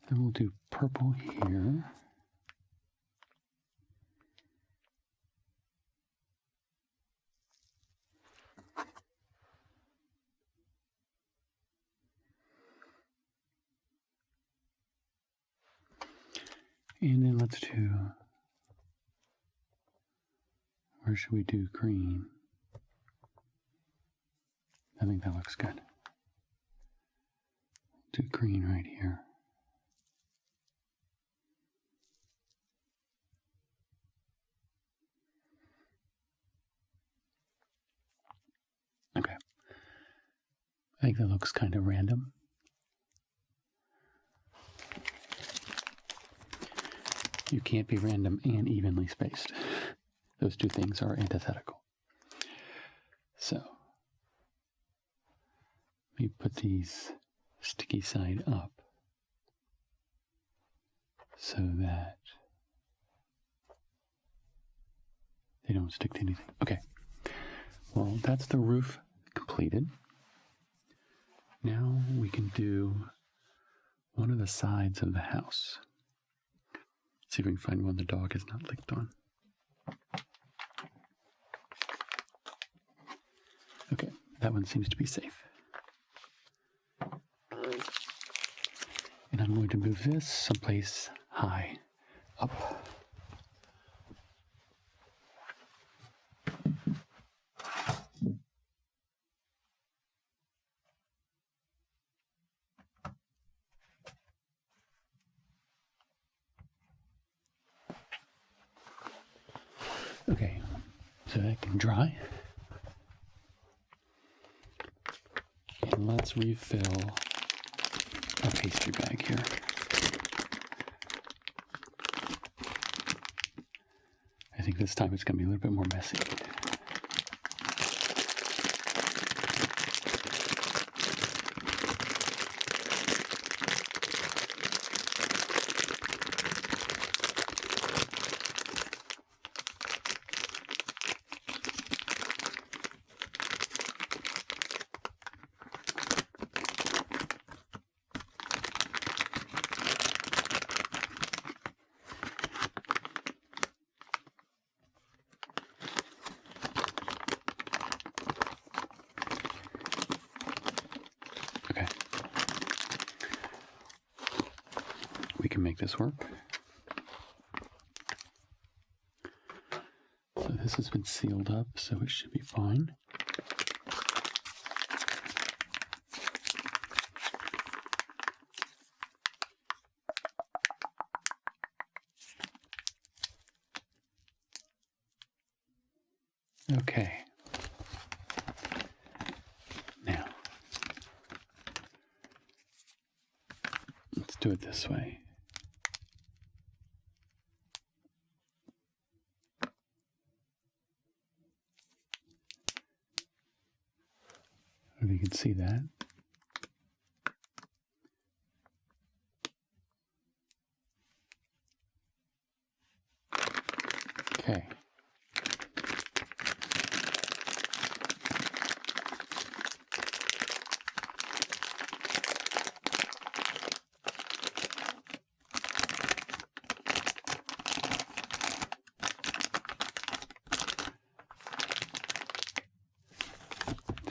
Then we'll do purple here. And then let's do, where should we do green? I think that looks good. Do green right here. Okay. I think that looks kind of random. You can't be random and evenly spaced. Those two things are antithetical. So, let me put these sticky side up so that they don't stick to anything. Okay, well, that's the roof completed. Now we can do one of the sides of the house. See if we can find one the dog has not licked on. Okay, that one seems to be safe. And I'm going to move this someplace high up. Okay, so that can dry. And let's refill our pastry bag here. I think this time it's going to be a little bit more messy. Okay. We can make this work. So this has been sealed up, so it should be fine. Okay. Now, let's do it this way. If you can see that. Okay.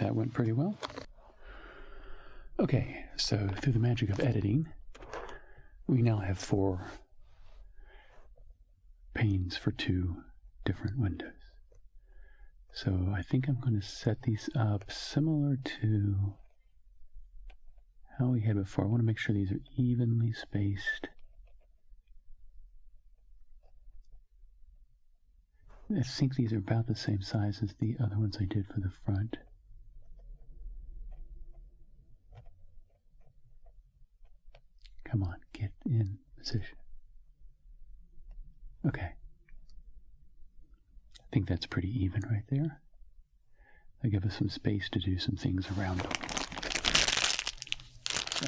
That went pretty well. Okay, so through the magic of editing, we now have 4 panes for 2 different windows. So I think I'm going to set these up similar to how we had before. I want to make sure these are evenly spaced. I think these are about the same size as the other ones I did for the front. Come on, get in position. Okay. I think that's pretty even right there. That gives us some space to do some things around them. So.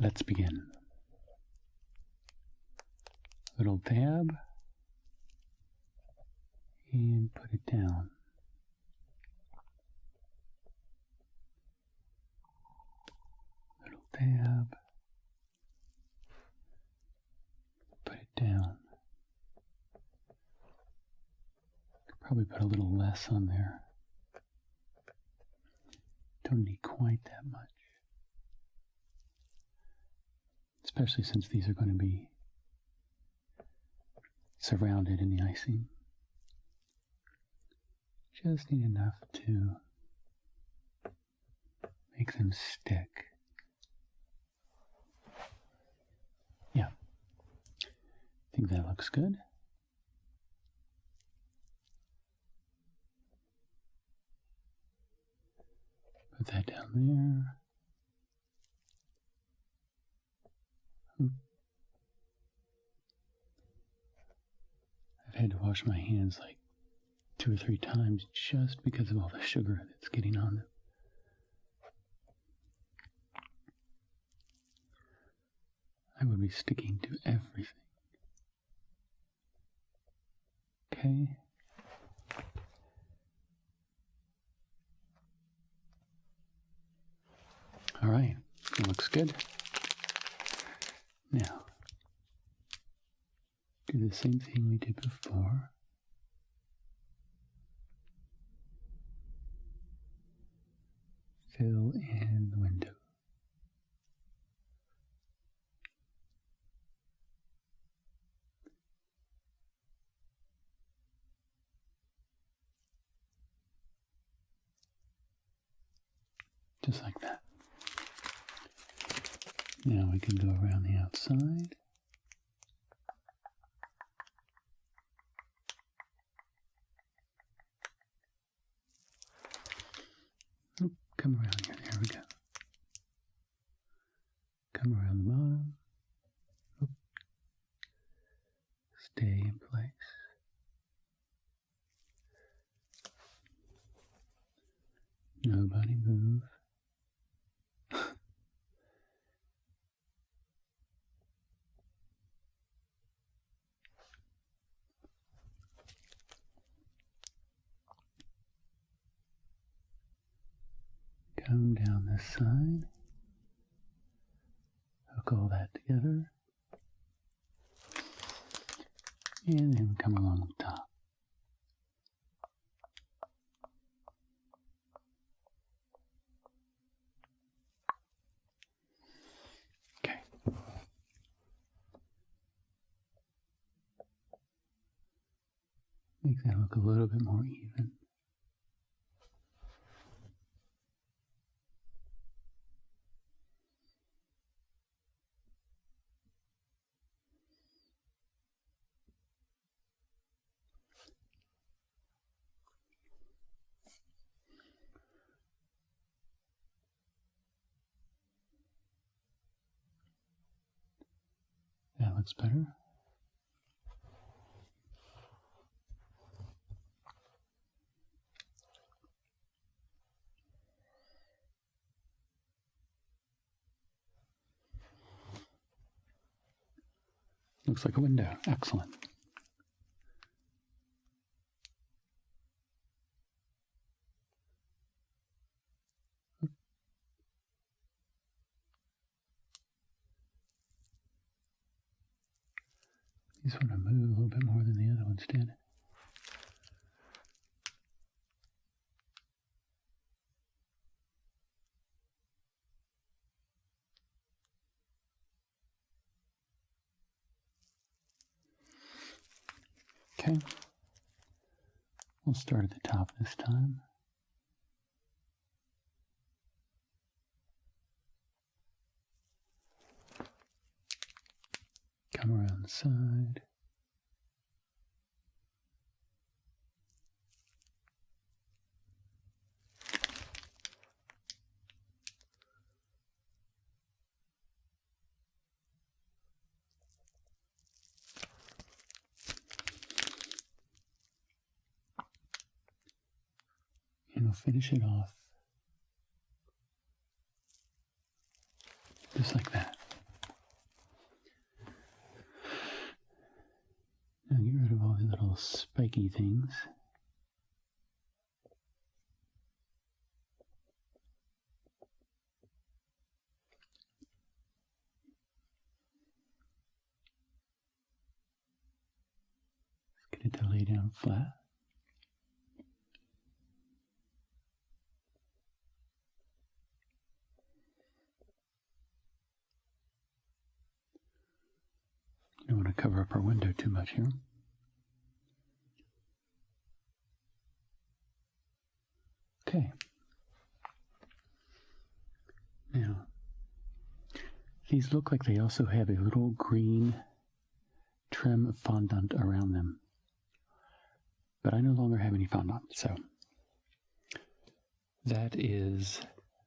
Let's begin. Little tab. And put it down. Little tab. Put it down. Could probably put a little less on there. Don't need quite that much. Especially since these are going to be surrounded in the icing. Just need enough to make them stick. Yeah, I think that looks good. Put that down there. I've had to wash my hands like 2 or 3 times just because of all the sugar that's getting on them. I would be sticking to everything. Okay. All right, it looks good. Now, do the same thing we did before. Fill in the window. Just like that. Now we can go around the outside. Oop, come around here. There we go. Come around the bottom. Oop. Stay in place. Nobody move. Come down this side. Hook all that together. And then come along the top. Okay. Make that look a little bit more even. looks better. Looks like a window. Excellent. These want to move a little bit more than the other ones did. Okay. We'll start at the top this time. Come around the side. And we'll finish it off just like that. Now get rid of all the little spiky things. Let's get it to lay down flat. You don't want to cover up our window too much here. Okay. Now, these look like they also have a little green trim fondant around them. But I no longer have any fondant, so that is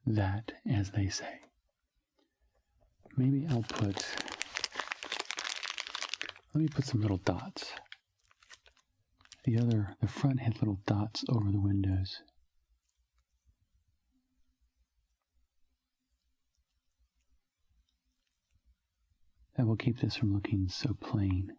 that, as they say. Maybe I'll put... Let me put some little dots. The front had little dots over the windows. That will keep this from looking so plain.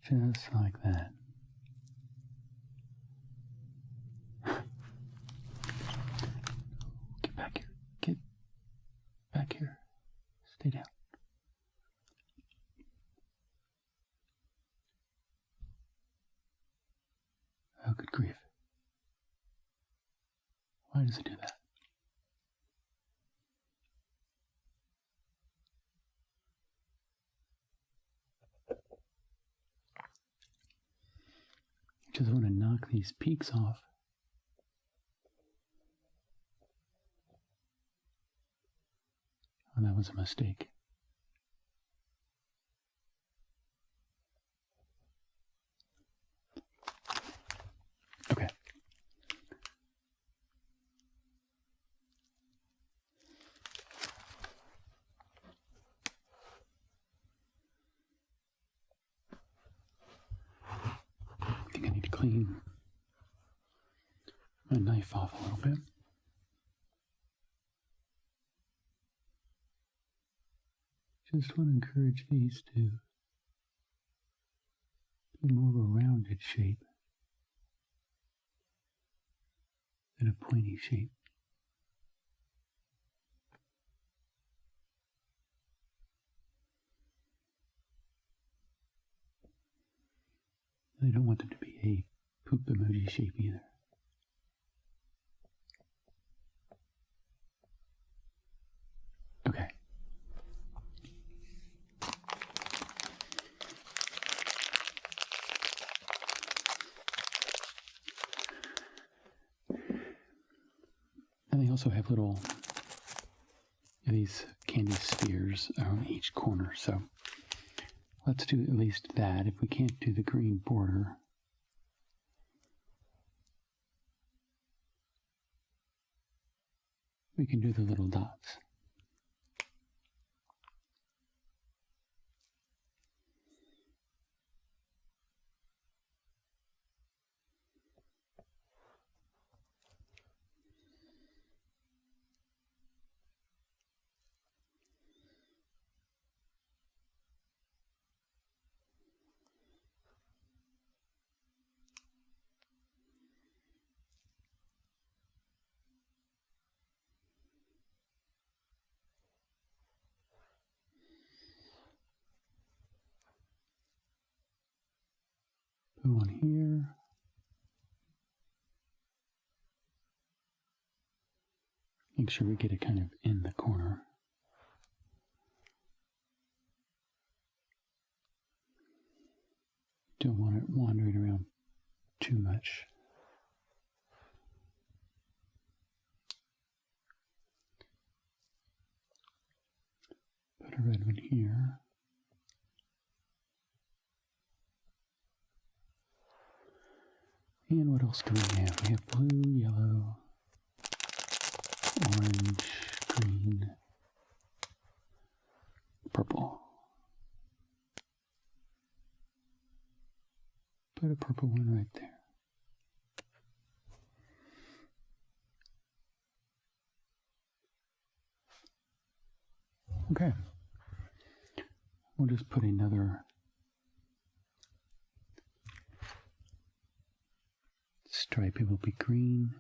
Just like that. Get back here. Get back here. Stay down. Oh, good grief. Why does it do that? Just want to knock these peaks off. Oh, that was a mistake. Okay. I think I need to clean my knife off a little bit. Just want to encourage these to be more of a rounded shape than a pointy shape. I don't want them to be a poop emoji shape either. Okay. And they also have little, these candy spheres on each corner, so let's do at least that. If we can't do the green border, we can do the little dots. Put one here. Make sure we get it kind of in the corner. Don't want it wandering around too much. Put a red one here. And what else do we have? We have blue, yellow, orange, green, purple. Put a purple one right there. Okay. We'll just put another stripe. It will be green.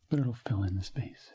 But it'll fill in the space.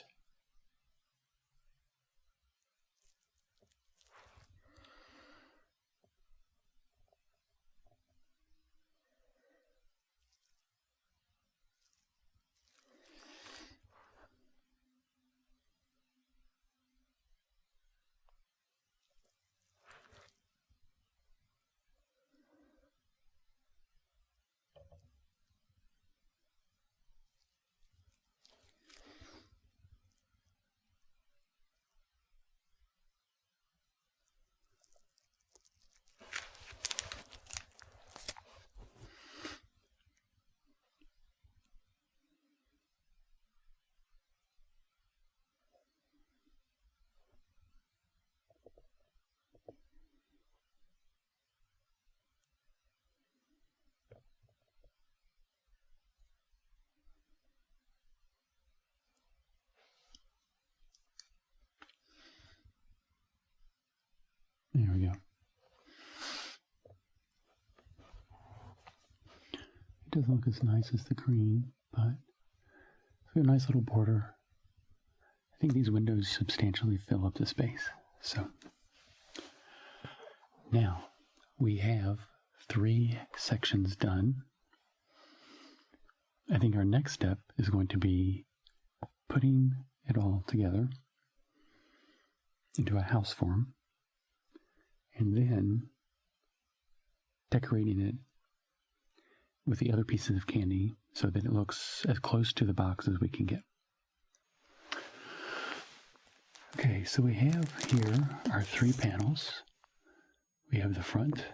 There we go. It doesn't look as nice as the green, but it's a nice little border. I think these windows substantially fill up the space. So now we have 3 sections done. I think our next step is going to be putting it all together into a house form, and then decorating it with the other pieces of candy so that it looks as close to the box as we can get. Okay, so we have here our 3 panels. We have the front,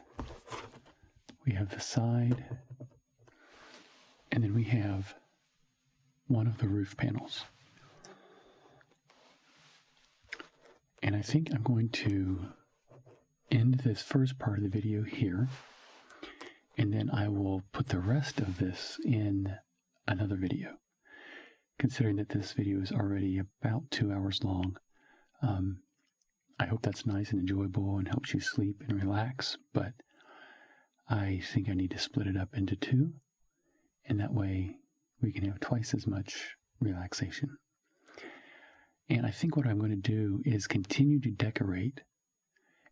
we have the side, and then we have one of the roof panels. And I think I'm going to end this first part of the video here, and then I will put the rest of this in another video. Considering that this video is already about 2 hours long, I hope that's nice and enjoyable and helps you sleep and relax, but I think I need to split it up into 2, and that way we can have twice as much relaxation. And I think what I'm going to do is continue to decorate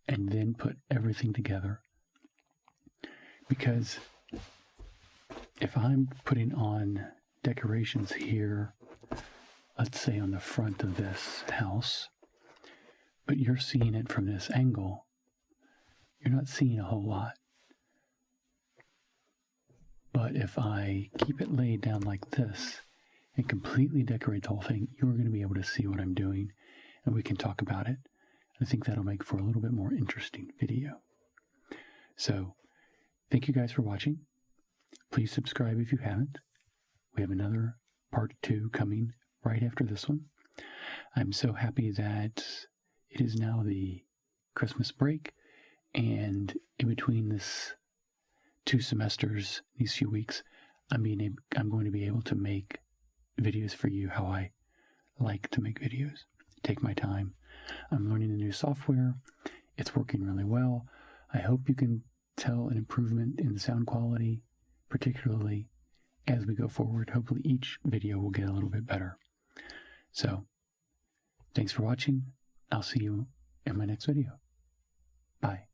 and then put everything together, because if I'm putting on decorations here, let's say on the front of this house, but you're seeing it from this angle, you're not seeing a whole lot. But if I keep it laid down like this and completely decorate the whole thing, you're going to be able to see what I'm doing, and we can talk about it. I think that'll make for a little bit more interesting video. So, thank you guys for watching. Please subscribe if you haven't. We have another part 2 coming right after this one. I'm so happy that it is now the Christmas break, and in between this 2 semesters, these few weeks, I'm going to be able to make videos for you how I like to make videos. Take my time. I'm learning the new software. It's working really well. I hope you can tell an improvement in the sound quality, particularly as we go forward. Hopefully each video will get a little bit better. So, thanks for watching. I'll see you in my next video. Bye.